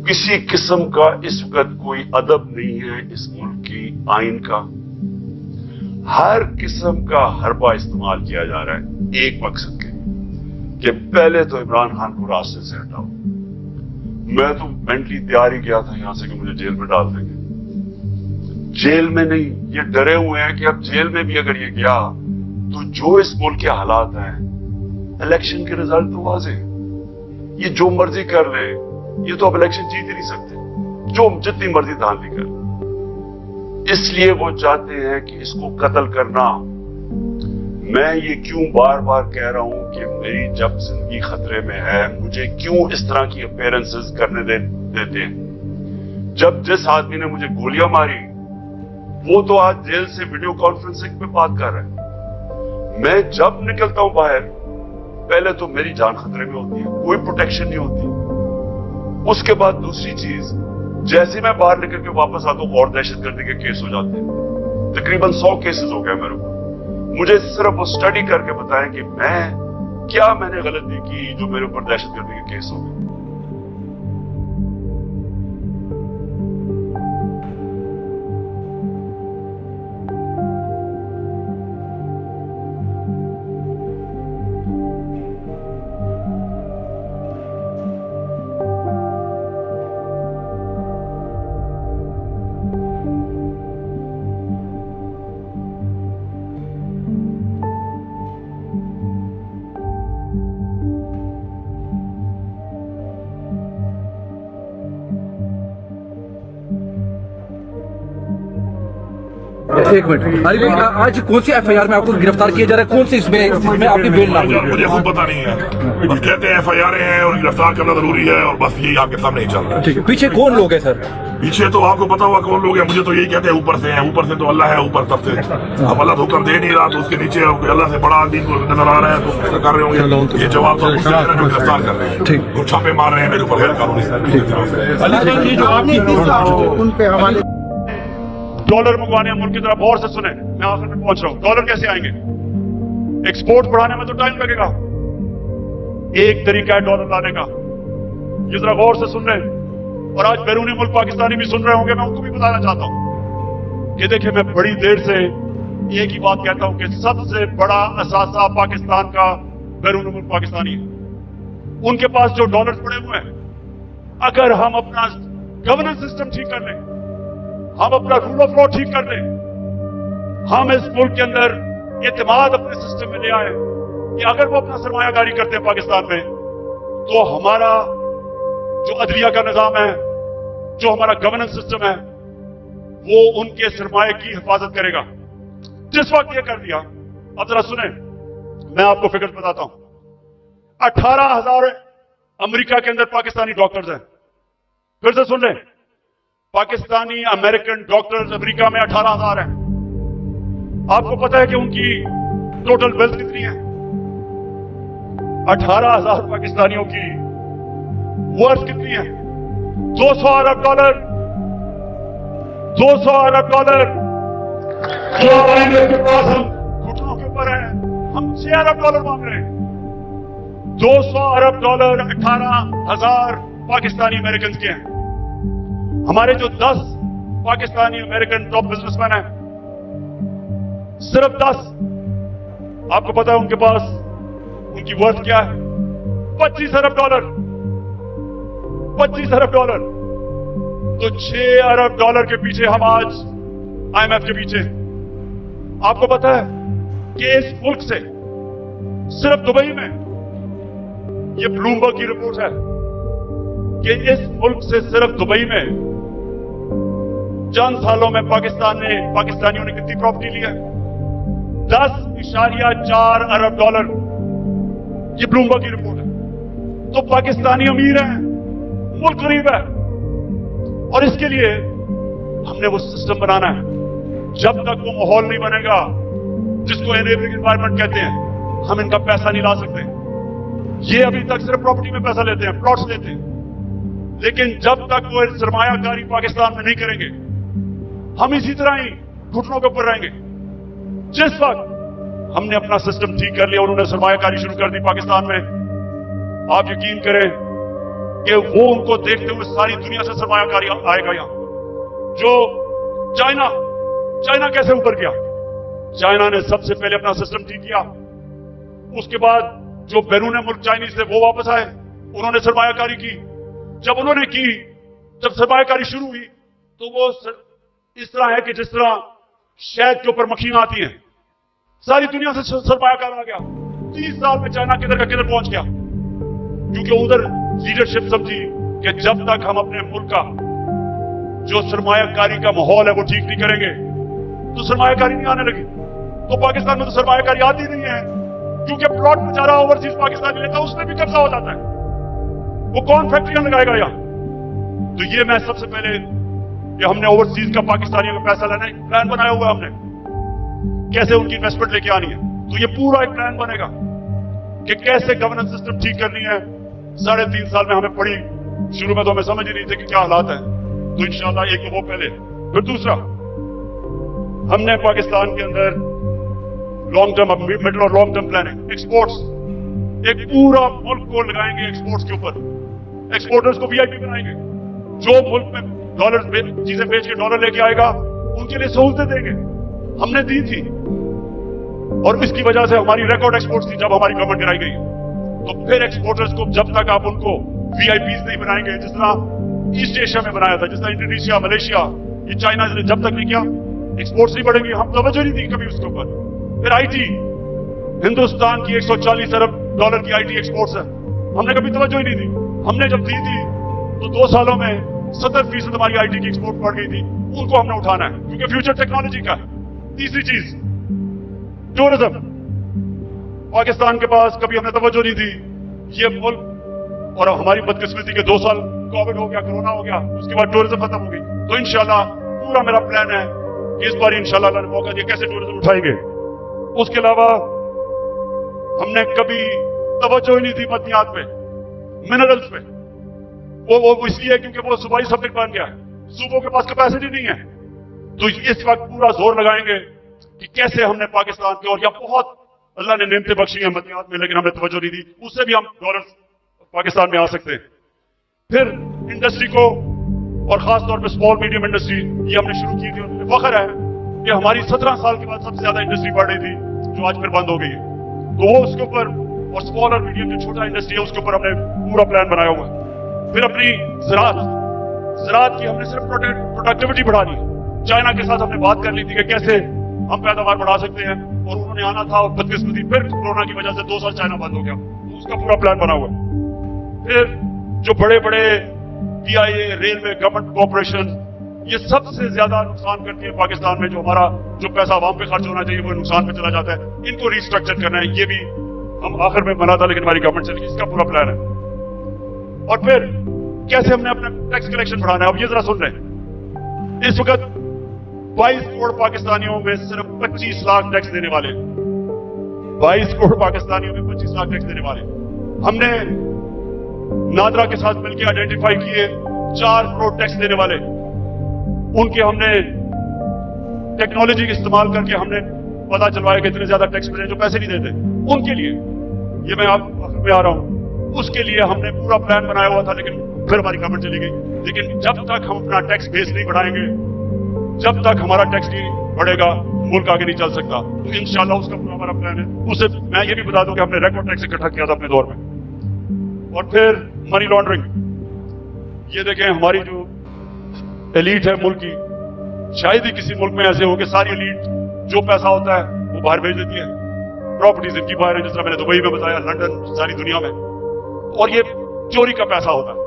किसी किस्म का इस वक्त कोई अदब नहीं है इस मुल्क की आइन का। हर किस्म का हरबा इस्तेमाल किया जा रहा है एक मकसद के लिए कि पहले तो इमरान खान को रास्ते से हटाओ। मैं तो मेंटली तैयार ही किया था यहां से कि मुझे जेल में डाल देंगे। जेल में नहीं, ये डरे हुए हैं कि अब जेल में भी अगर ये गया तो जो इस मुल्क के हालात हैं, इलेक्शन के रिजल्ट तो वाज़ेह, ये जो मर्जी कर ले, ये तो अब इलेक्शन जीत ही नहीं सकते, जो जितनी मर्जी धांधली कर। इसलिए वो चाहते हैं कि इसको कत्ल करना। मैं ये क्यों बार बार कह रहा हूं कि मेरी जब जिंदगी खतरे में है, मुझे क्यों इस तरह की अपीयरेंसेस करने देते हैं। जब जिस आदमी ने मुझे गोलियां मारी वो तो आज जेल से वीडियो कॉन्फ्रेंसिंग पे बात कर रहा है। मैं जब निकलता हूं बाहर, पहले तो मेरी जान खतरे में होती है, कोई प्रोटेक्शन नहीं होती। उसके बाद दूसरी चीज, जैसे मैं बाहर निकल के वापस आता हूं और दहशतगर्दी के केस हो जाते हैं। तकरीबन 100 केसेस हो गए मेरे को। मुझे सिर्फ वो स्टडी करके बताएं कि मैंने गलती की जो मेरे ऊपर दहशतगर्दी के केस हो गए। एक मिनट, आज कौन सी एफआईआर में आपको गिरफ्तार किया जा रहा है? कौन सी इसमें आपकी बेल ना? मुझे खुद पता नहीं है, बस कहते हैं एफआईआर हैं और गिरफ्तार करना जरूरी है और बस यही आपके सामने ही चल रहा है। ठीक है, पीछे कौन लोग हैं सर? पीछे तो आपको पता हुआ कौन लोग हैं, मुझे तो यही कहते हैं ऊपर से हैं। ऊपर से तो अल्लाह है, ऊपर सबसे। अब अल्लाह तो हुक्म दे नहीं रहा तो उसके नीचे अल्लाह से बड़ा आदमी को नजर आ रहा है तो कर रहे होंगे। ये जवाब तो गिरफ्तार कर रहे हैं, ठीक, और छापे मार रहे हैं मेरे ऊपर गैर कानूनी। डॉलर मंगवाने हैं मुल्क की तरफ, और से सुने, मैं आखिर में पहुंच रहा हूं। डॉलर कैसे आएंगे? एक्सपोर्ट बढ़ाने में तो टाइम लगेगा। एक तरीका है डॉलर लाने का, ये जरा गौर से सुन रहे हैं। और आज बैरूनी मुल्क पाकिस्तानी भी सुन रहे होंगे, मैं उनको भी बताना चाहता हूं कि देखिए, मैं बड़ी देर से एक ही बात कहता हूं कि सबसे बड़ा असासा पाकिस्तान का बैरूनी मुल्क पाकिस्तानी है। उनके पास जो डॉलर पड़े हुए हैं, अगर हम अपना गवर्नेंस सिस्टम ठीक कर लें, हम अपना रूल ऑफ लॉ ठीक कर लें, हम इस मुल्क के अंदर एतमाद अपने सिस्टम में ले आए कि अगर वो अपना सरमायाकारी करते हैं पाकिस्तान में, तो हमारा जो अदलिया का निजाम है, जो हमारा गवर्नेंस सिस्टम है, वो उनके सरमाए की हिफाजत करेगा। जिस वक्त ये कर दिया, अब जरा सुने, मैं आपको फिगर बताता हूं। 18,000 अमेरिका के अंदर पाकिस्तानी डॉक्टर्स हैं। फिर से सुन लें, पाकिस्तानी अमेरिकन डॉक्टर्स अमेरिका में 18,000 हैं। आपको पता है कि उनकी टोटल वेल्थ कितनी है? 18,000 पाकिस्तानियों की वर्थ कितनी है? 200 अरब डॉलर। 200 अरब डॉलर जो आएंगे के पास, हम घुटनों के ऊपर हैं, हम 6 अरब डॉलर मांग रहे हैं। 200 अरब डॉलर 18,000 पाकिस्तानी अमेरिकन के हैं। हमारे जो 10 पाकिस्तानी अमेरिकन टॉप बिजनेसमैन हैं, सिर्फ 10, आपको पता है उनके पास उनकी वर्थ क्या है? 25 अरब डॉलर। 25 अरब डॉलर। तो 6 अरब डॉलर के पीछे हम आज IMF के पीछे। आपको पता है कि इस मुल्क से सिर्फ दुबई में, ये ब्लूमबर्ग की रिपोर्ट है कि इस मुल्क से सिर्फ दुबई में चंद सालों में पाकिस्तानियों ने कितनी प्रॉपर्टी ली है? 10.4 अरब डॉलर। ये ब्लूमबर्ग की रिपोर्ट है। तो पाकिस्तानी अमीर हैं, मुल्क गरीब है। और इसके लिए हमने वो सिस्टम बनाना है। जब तक वो माहौल नहीं बनेगा जिसको एनेबलिंग एनवायरनमेंट कहते हैं, हम इनका पैसा नहीं ला सकते। ये अभी तक सिर्फ प्रॉपर्टी में पैसा लेते हैं, प्लॉट्स लेते हैं, लेकिन जब तक वो सरमायाकारी पाकिस्तान में नहीं करेंगे, हम इसी तरह ही घुटनों के ऊपर रहेंगे। जिस वक्त हमने अपना सिस्टम ठीक कर लिया, उन्होंने सरमायाकारी शुरू कर दी पाकिस्तान में, आप यकीन करें कि वो उनको देखते हुए सारी दुनिया से सरमायाकारी आएगा यहां। जो चाइना कैसे ऊपर गया? चाइना ने सबसे पहले अपना सिस्टम ठीक किया, उसके बाद जो बैरून मुल्क चाइनीज थे वो वापस आए, उन्होंने सरमायाकारी की। जब सरमायाकारी शुरू हुई तो वो इस तरह है कि जिस तरह शहद के ऊपर मक्खियां आती हैं, सारी दुनिया से सरमायाकार आ गया। 30 साल में चाइना किधर का किधर पहुंच गया, क्योंकि उधर लीडरशिप समझी कि जब तक हम अपने मुल्क का जो सरमायाकारी का माहौल है वो ठीक नहीं करेंगे तो सरमायाकारी नहीं आने लगी। तो पाकिस्तान में तो सरमायाकारी आती नहीं है, क्योंकि प्लॉट बेचारा ओवरसीज पाकिस्तानी लेता है, उसमें भी कब्जा हो जाता है। वो कौन फैक्ट्रियां लगाएगा यहाँ? तो ये मैं सबसे पहले कि हमने ओवरसीज का पाकिस्तानियों का पैसा लेने प्लान बनाया हुआ है, हमने कैसे उनकी इन्वेस्टमेंट लेके आनी है। तो ये पूरा एक प्लान बनेगा कि कैसे गवर्नेंस सिस्टम ठीक करनी है। 3.5 साल में हमें पड़ी, शुरू में तो हमें समझ ही नहीं थे कि क्या हालात है। तो इंशाल्लाह एक तो वो पहले, फिर दूसरा हमने पाकिस्तान के अंदर लॉन्ग टर्म, मिडिल और लॉन्ग टर्म प्लानिंग, एक्सपोर्ट्स, एक पूरा मुल्क को लगाएंगे एक्सपोर्ट्स के ऊपर। एक्सपोर्टर्स को VIP बनाएंगे, जो मुल्क में डॉलर चीजें बेच के डॉलर लेके आएगा उनके लिए सहूलतें देंगे, हमने दी थी। और इसकी वजह से हमारी रिकॉर्ड एक्सपोर्ट्स थी जब हमारी गवर्नमेंट गिराई गई। तो फिर एक्सपोर्टर्स को जब तक आप उनको VIPs नहीं बनाएंगे, जिस तरह ईस्ट एशिया में बनाया था, जिस तरह इंडोनेशिया, मलेशिया, ये चाइना ने जब तक नहीं किया, एक्सपोर्ट्स नहीं बढ़ेंगी। हम तवज्जो नहीं दी कभी उसके ऊपर। फिर IT, हिंदुस्तान की 140 अरब डॉलर की IT एक्सपोर्ट्स है, हमने कभी तवज्जो ही नहीं दी। हमने जब दी थी तो 2 सालों में 70% हमारी IT की एक्सपोर्ट बढ़ गई थी। उनको हमने उठाना है, क्योंकि फ्यूचर टेक्नोलॉजी का है। तीसरी चीज टूरिज्म, पाकिस्तान के पास कभी हमने तवज्जो नहीं दी। ये मुल्क, और हमारी बदकिस्मती के 2 साल कोविड हो गया, कोरोना हो गया, उसके बाद टूरिज्म खत्म हो गई। तो इंशाल्लाह पूरा मेरा प्लान है कि इस बार इंशाल्लाह अल्लाह ने मौका दिया कैसे टूरिज्म उठाएंगे। उसके अलावा हमने कभी तवज्जो ही नहीं दी मदनियात पे, मिनरल्स पे। वो इसलिए क्योंकि वो सूबाई सब्जेक्ट बन गया है, सूबों के पास कैपेसिटी नहीं है। तो इस वक्त पूरा जोर लगाएंगे कि कैसे हमने पाकिस्तान के, और या बहुत अल्लाह ने नेमतें बख्शी हैं मदनियात में, लेकिन हमने तवज्जो नहीं दी, उससे भी हम डॉलर पाकिस्तान में आ सकते हैं। फिर इंडस्ट्री को, और खास तौर पे स्मॉल मीडियम इंडस्ट्री, ये हमने शुरू की थी। फख्र है कि हमारी 17 साल के बाद सबसे ज्यादा इंडस्ट्री बढ़ रही थी, जो आज फिर बंद हो गई है। तो वो उसके ऊपर, और स्मॉल और मीडियम जो छोटा इंडस्ट्री है उसके ऊपर हमने पूरा प्लान बनाया हुआ है। फिर अपनी ज़राअत की हमने सिर्फ प्रोडक्टिविटी बढ़ानी है। चाइना के साथ हमने बात कर ली थी कि कैसे हम पैदावार बढ़ा सकते हैं, और उन्होंने आना था, और बदकिस्मती फिर कोरोना की वजह से 2 साल चाइना बंद हो गया। तो उसका पूरा प्लान बना हुआ है। फिर जो बड़े बड़े PIA, रेलवे, गवर्नमेंट कॉर्पोरेशन, ये सबसे ज्यादा नुकसान करती है पाकिस्तान में। जो पैसा आवाम पे खर्च होना चाहिए वो नुकसान पे चला जाता है। इनको रिस्ट्रक्चर करना है, ये भी हम आखिर में बना था, लेकिन हमारी गवर्नमेंट चली, इसका पूरा प्लान है। और फिर कैसे हमने अपना टैक्स कलेक्शन बढ़ाना है। अब ये जरा सुन रहे हैं, इस वक्त 22 करोड़ पाकिस्तानियों में सिर्फ 25 लाख टैक्स देने वाले, 22 करोड़ पाकिस्तानियों में 25 लाख टैक्स देने वाले। हमने नादरा के साथ मिलकर आइडेंटिफाई किए 4 करोड़ टैक्स देने वाले, उनके हमने टेक्नोलॉजी का इस्तेमाल करके हमने पता चलवाया कि इतने ज्यादा टैक्स मिले जो पैसे नहीं देते उनके लिए। ये मैं आप में आ रहा हूं, उसके लिए हमने पूरा प्लान बनाया हुआ था, लेकिन फिर हमारी गवर्नमेंट चली गई। लेकिन जब तक हम अपना टैक्स बेस नहीं बढ़ाएंगे, जब तक हमारा टैक्स की बढ़ेगा, मुल्क आगे नहीं चल सकता। तो इंशाल्लाह उसका पूरा हमारा प्लान है। उसे मैं ये भी बता दूं कि हमने रिकॉर्ड टैक्स इकट्ठा किया था अपने दौर में। और फिर मनी लॉन्ड्रिंग, ये देखें हमारी जो एलीट है मुल्क की, शायद ही किसी मुल्क में ऐसे हो कि सारी एलीट जो पैसा होता है वो बाहर भेज देती है, प्रॉपर्टीज इनकी बाहर है, जिस तरह मैंने दुबई में बताया, लंदन, सारी दुनिया में, और ये चोरी का पैसा होता है।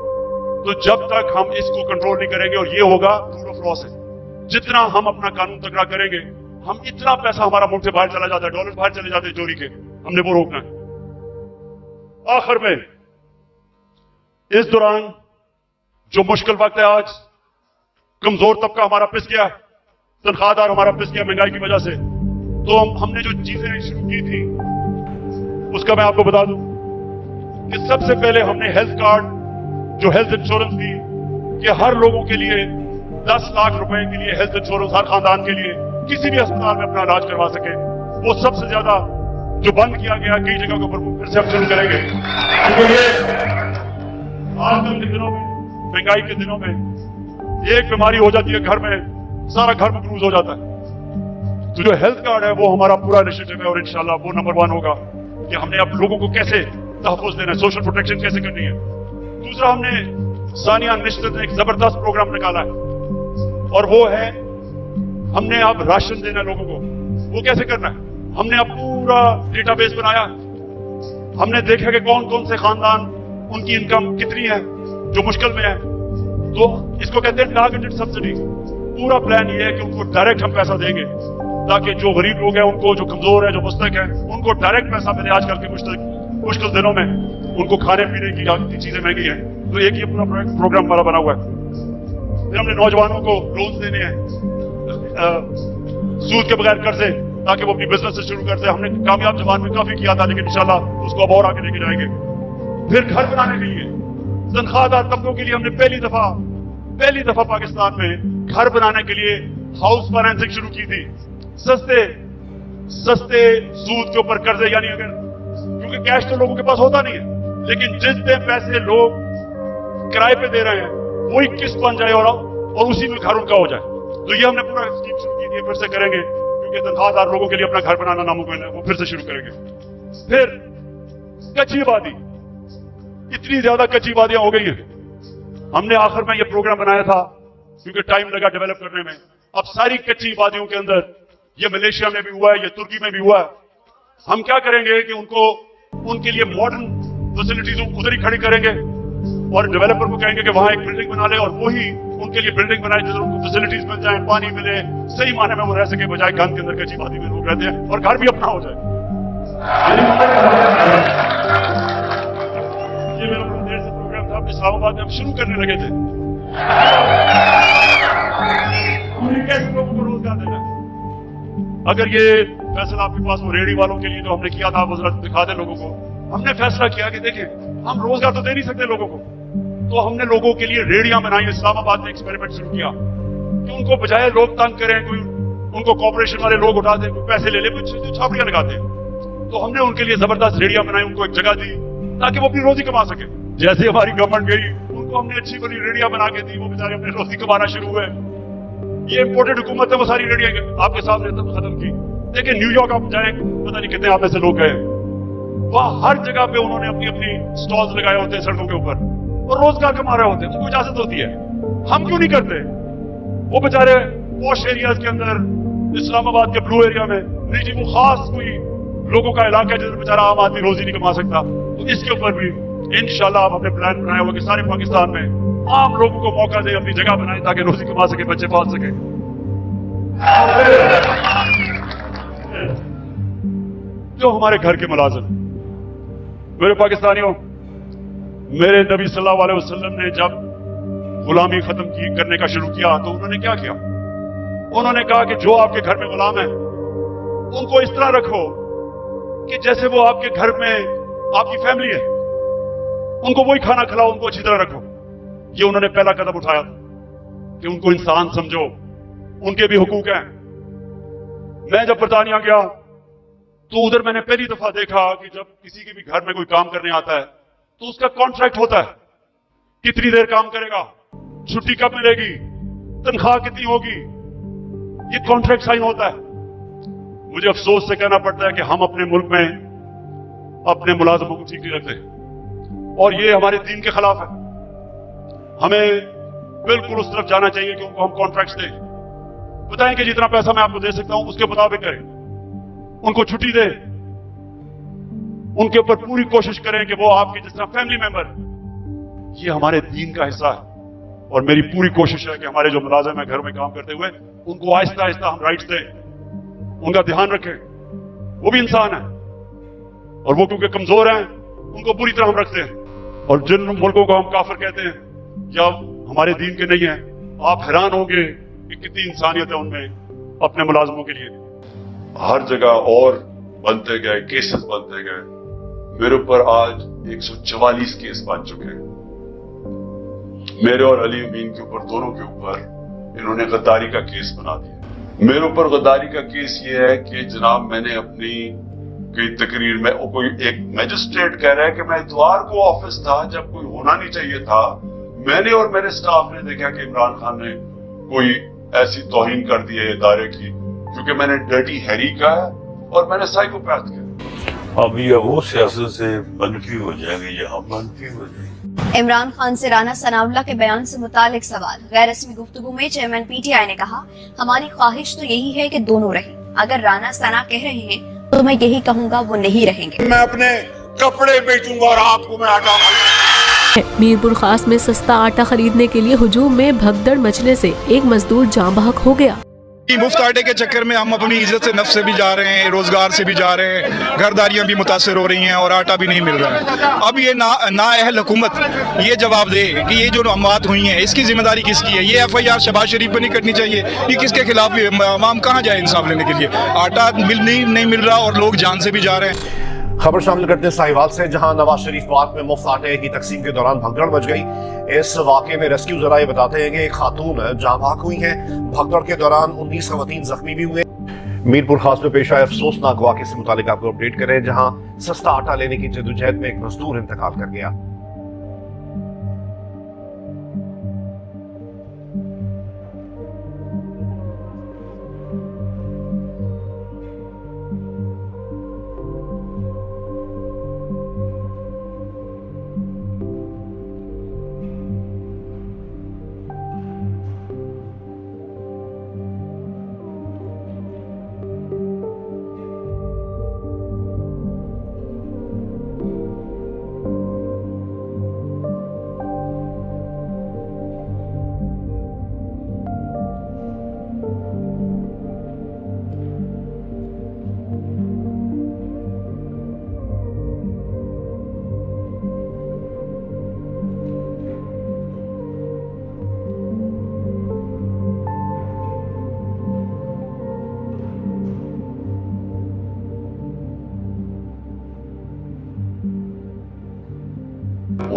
तो जब तक हम इसको कंट्रोल नहीं करेंगे, और ये होगा रूल ऑफ लॉ से, जितना हम अपना कानून तगड़ा करेंगे, हम इतना पैसा हमारा मुल्क से बाहर चला जाता है, डॉलर बाहर चले जाते हैं चोरी के, हमने वो रोकना है। आखिर में इस दौरान जो मुश्किल वक्त है, आज कमजोर तबका हमारा पिस गया, तनख्वाहदार हमारा पिस गया महंगाई की वजह से, तो हमने जो चीजें शुरू की थी उसका मैं आपको बता दूं कि सबसे पहले हमने हेल्थ कार्ड, जो हेल्थ इंश्योरेंस थी कि हर लोगों के लिए 10 लाख रुपए के लिए हेल्थ इंश्योरेंस हर खानदान के लिए किसी भी अस्पताल में अपना इलाज करवा सके, वो सबसे ज्यादा जो बंद किया गया कई जगह के ऊपर फिर से हम शुरू करेंगे। आजकल के दिनों में, महंगाई के दिनों में, एक बीमारी हो जाती है घर में, सारा घर मकरूज हो जाता है। तो जो हेल्थ कार्ड है वो हमारा पूरा इनिशिएटिव है, और इंशाल्लाह वो नंबर 1 होगा कि हमने अब लोगों को कैसे तहफ़्फ़ुज़ देना है, सोशल प्रोटेक्शन कैसे करनी है। दूसरा, हमने सानिया निश्चित ने एक जबरदस्त प्रोग्राम निकाला है, और वो है हमने अब राशन देना है लोगों को। वो कैसे करना है? हमने अब पूरा डेटाबेस बनाया, हमने देखा कि कौन कौन से खानदान, उनकी इनकम कितनी है जो मुश्किल में है, तो इसको कहते हैं टारगेटेड सब्सिडी। पूरा प्लान ये है कि उनको डायरेक्ट हम पैसा देंगे, ताकि जो गरीब लोग हैं, उनको, जो कमजोर है, जो मुस्तक है, उनको डायरेक्ट पैसा मिले। आजकल के मुश्किल दिनों में उनको खाने पीने की चीजें महंगी हैं, तो एक ये पूरा प्रोग्राम हमारा बना हुआ है। फिर हमने नौजवानों को लोन देने हैं सूद के बगैर कर्जे, ताकि वो अपनी बिजनेस से शुरू करते हैं। हमने कामयाब जवान में काफी किया था, लेकिन इंशाल्लाह उसको अब और आगे लेके जाएंगे। फिर घर बनाने के लिए, तनख्वाहदार तबकों के लिए हमने पहली दफा पाकिस्तान में घर बनाने के लिए हाउस फाइनेंसिंग शुरू की थी। सस्ते सूद के ऊपर कर्जे, यानी अगर, क्योंकि कैश तो लोगों के पास होता नहीं है, लेकिन जितने पैसे लोग किराए पे दे रहे हैं वही किस्त बन जाए और उसी में घर उनका हो जाए। तो ये हमने पूरा स्कीम शुरू की थी, फिर से करेंगे, क्योंकि तनख्वाहदार लोगों के लिए अपना घर बनाना नामुमकिन है, वो फिर से शुरू करेंगे। फिर कच्ची आबादी, इतनी ज्यादा कच्ची आबादियां हो गई हैं, हमने आखिर में ये प्रोग्राम बनाया था, क्योंकि टाइम लगा डेवलप करने में। अब सारी कच्ची आबादियों के अंदर, ये मलेशिया में भी हुआ है, ये तुर्की में भी हुआ है, हम क्या करेंगे कि उनके लिए मॉडर्न फैसिलिटीज उधर ही खड़ी करेंगे, और डेवलपर को कहेंगे कि वहां एक बिल्डिंग बना ले, और वही उनके लिए बिल्डिंग बनाए जिसमें उनको फैसिलिटीज मिल जाए, पानी मिले, सही माने में वो रह सके, बजाय गंद के अंदर कच्ची आबादी में लोग रहते हैं, और घर भी अपना हो जाए। ये मेरा बड़ा देर से प्रोग्राम था, इस्लामाबाद में हम शुरू करने लगे थे। कैसे लोगों को रोजगार देना? अगर ये फैसला आपके पास वो रेहड़ी वालों के लिए जो हमने किया था, वो जरा दिखा दे लोगों को। हमने फैसला किया कि देखिए, हम रोजगार तो दे नहीं सकते लोगों को, तो हमने लोगों के लिए रेहड़ियां बनाई। इस्लामाबाद में एक्सपेरिमेंट शुरू किया कि उनको बजाय लोग तंग करें, कोई उनको कॉर्पोरेशन वाले लोग उठा दें, कोई पैसे ले ले, कुछ छापड़ियां लगाते हैं, तो हमने उनके लिए जबरदस्त रेहड़ियां बनाई, उनको एक जगह दी ताकि वो अपनी रोजी कमा सके। जैसे हमारी गवर्नमेंट गई, उनको हमने अच्छी बड़ी रेहड़ियां बना के दी, वो बेचारे अपनी रोजी कमाना शुरू हुए। ये इम्पोर्टेड हुकूमत है, वो सारी रेहड़ियां आपके सामने खत्म की। देखिए, न्यूयॉर्क आप जाए, पता नहीं कितने आप में से लोग गए, वहां हर जगह पे उन्होंने अपनी अपनी स्टॉल्स लगाए होते हैं सड़कों के ऊपर, और रोजगार कमा रहे होते हैं। तो इजाजत होती है, हम क्यों नहीं करते? वो बेचारे पॉश एरियाज के अंदर, इस्लामाबाद के ब्लू एरिया में, निजी वो खास कोई लोगों का इलाका है जिसमें बेचारा आम आदमी रोजी नहीं कमा सकता। तो इसके ऊपर भी इंशाल्लाह आप अपने प्लान बनाया हुआ कि सारे पाकिस्तान में आम लोगों को मौका दे, अपनी जगह बनाए, ताकि रोजी कमा सके, बच्चे पाल सके। जो हमारे घर के मुलाजिम, मेरे पाकिस्तानियों, मेरे नबी सल्लल्लाहु अलैहि वसल्लम ने जब गुलामी खत्म करने का शुरू किया, तो उन्होंने क्या किया? उन्होंने कहा कि जो आपके घर में गुलाम है, उनको इस तरह रखो कि जैसे वो आपके घर में आपकी फैमिली है, उनको वही खाना खिलाओ, उनको अच्छी तरह रखो। ये उन्होंने पहला कदम उठाया कि उनको इंसान समझो, उनके भी हुकूक हैं। मैं जब बरतानिया गया, तो उधर मैंने पहली दफा देखा कि जब किसी के भी घर में कोई काम करने आता है, तो उसका कॉन्ट्रैक्ट होता है, कितनी देर काम करेगा, छुट्टी कब मिलेगी, तनख्वाह कितनी होगी। ये कॉन्ट्रैक्ट साइन होता है। मुझे अफसोस से कहना पड़ता है कि हम अपने मुल्क में अपने मुलाजमों को ठीक नहीं रखते और ये हमारे दीन के खिलाफ है। हमें बिल्कुल उस तरफ जाना चाहिए कि उनको हम कॉन्ट्रैक्ट्स दें, बताएं कि जितना पैसा मैं आपको दे सकता हूं उसके मुताबिक करें, उनको छुट्टी दें, उनके ऊपर पूरी कोशिश करें कि वो आपके जिस तरह फैमिली मेंबर, ये हमारे दीन का हिस्सा है। और मेरी पूरी कोशिश है कि हमारे जो मुलाजिम है घर में काम करते हुए उनको आहिस्ता आहिस्ता हम राइट्स दें, उनका ध्यान रखें। वो भी इंसान है और वो क्योंकि कमजोर हैं उनको पूरी तरह हम रखते हैं। और जिन मुल्कों को हम काफिर कहते हैं या हमारे दीन के नहीं है, आप हैरान होंगे कि कितनी इंसानियत है उनमें अपने मुलाजमों के लिए। हर जगह और बनते गए, केसेस बनते गए। मेरे ऊपर आज 144 केस बन चुके हैं। मेरे और अली अमीन के ऊपर, दोनों के ऊपर इन्होंने गद्दारी का केस बना दिया। मेरे ऊपर गद्दारी का केस ये है कि जनाब मैंने अपनी कोई तकरीर में, कोई एक मैजिस्ट्रेट कह रहा है कि मैं इतवार को ऑफिस था जब कोई होना नहीं चाहिए था। मैंने और मेरे स्टाफ ने देखा कि इमरान खान ने कोई ऐसी तौहीन कर दी है इदारे की, क्योंकि मैंने डर्टी हैरी का है और मैंने साइकोपैथ का। अब ये वो सियासत से मनफी हो जाएंगे या हम मनफी हो जाएंगे। इमरान खान से राना सनाउल्लाह के बयान से मुतालिक सवाल। गैर रस्मी गुफ्तगू में चेयरमैन पीटीआई ने कहा, हमारी ख्वाहिश तो यही है कि दोनों रहें। अगर राना सना कह रहे हैं तो मैं यही कहूँगा वो नहीं रहेंगे। मैं अपने कपड़े बेचूंगा और आपको मैं आटा। मीरपुर खास में सस्ता आटा खरीदने के लिए हुजूम में भगदड़ मचने से एक मजदूर जाँ बहक हो गया। मुफ्त आटे के चक्कर में हम अपनी इज्जत से नफ्स से भी जा रहे हैं, रोजगार से भी जा रहे हैं, घरदारियां भी मुतासर हो रही हैं और आटा भी नहीं मिल रहा है। अब ये नाअहल हुकूमत ये जवाब दे कि ये जो अमवात हुई हैं इसकी जिम्मेदारी किसकी है। ये FIR शहबाज शरीफ पर नहीं कटनी चाहिए। ये किसके खिलाफ? आवाम कहाँ जाए इंसाफ लेने के लिए? आटा नहीं मिल रहा और लोग जान से भी जा रहे हैं। खबर शामिल करते हैं साहिवाल से, जहां नवाज शरीफ पार्क में मुफ्त आटे की तकसीम के दौरान भगदड़ मच गई। इस वाक़े में रेस्क्यू जराए बताते हैं कि एक खातून जाँ बहक हुई हैं। भगदड़ के दौरान 19 खवातीन जख्मी भी हुए। मीरपुर खास में पेश आए अफसोसनाक वाक़े से मुतालिक आपको अपडेट करें, जहां सस्ता आटा लेने की जद्दोजहद में एक मजदूर इंतकाल कर गया।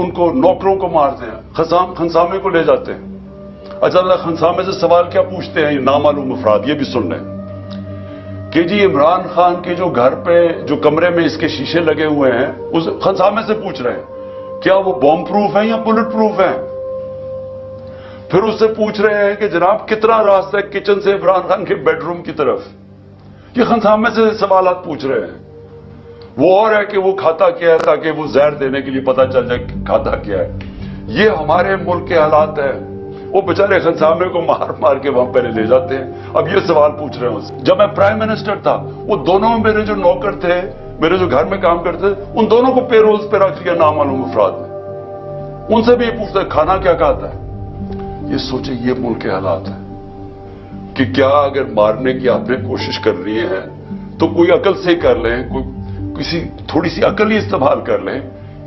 उनको नौकरों को मारते हैं, खंसामे को ले जाते हैं। अच्छा, खंसामे से सवाल क्या पूछते हैं ये नामालूम अफराद? ये भी सुन लें कि जी इमरान खान के जो घर पे जो कमरे में इसके शीशे लगे हुए हैं, उस खंसामे से पूछ रहे हैं क्या वो बॉम्ब प्रूफ है या बुलेट प्रूफ है। फिर उससे पूछ रहे हैं कि जनाब कितना रास्ता है किचन से इमरान खान के बेडरूम की तरफ। ये खंसामे से सवालात पूछ रहे हैं। वो और है कि वो खाता क्या है, ताकि वो जहर देने के लिए पता चल जाए कि खाता क्या है। ये हमारे मुल्क के हालात है। वो बेचारे खंसामे को मार मार के वहां पहले ले जाते हैं। अब ये सवाल पूछ रहे हैं उससे। जब मैं प्राइम मिनिस्टर था, वो दोनों मेरे जो नौकर थे, मेरे जो घर में काम करते थे, उन दोनों को पेरोल्स पे रख लिया नामालूम अफराद ने। उनसे भी ये पूछते खाना क्या खाता है। ये सोचे ये मुल्क के हालात है कि क्या अगर मारने की आपने कोशिश कर रही है तो कोई अकल से कर लें, कोई किसी थोड़ी सी अकल ही इस्तेमाल कर लें।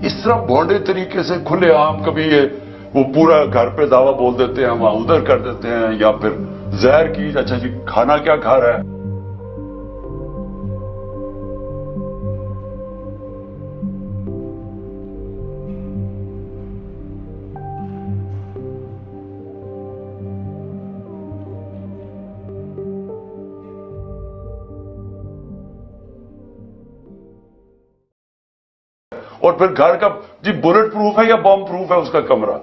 इस तरह भोंडे तरीके से खुले आम कभी ये वो पूरा घर पे दावा बोल देते हैं, वहां उधर कर देते हैं, या फिर जहर की अच्छा जी खाना क्या खा रहा है। और फिर घर का जी बुलेट प्रूफ है या बॉम्ब प्रूफ है उसका कमरा।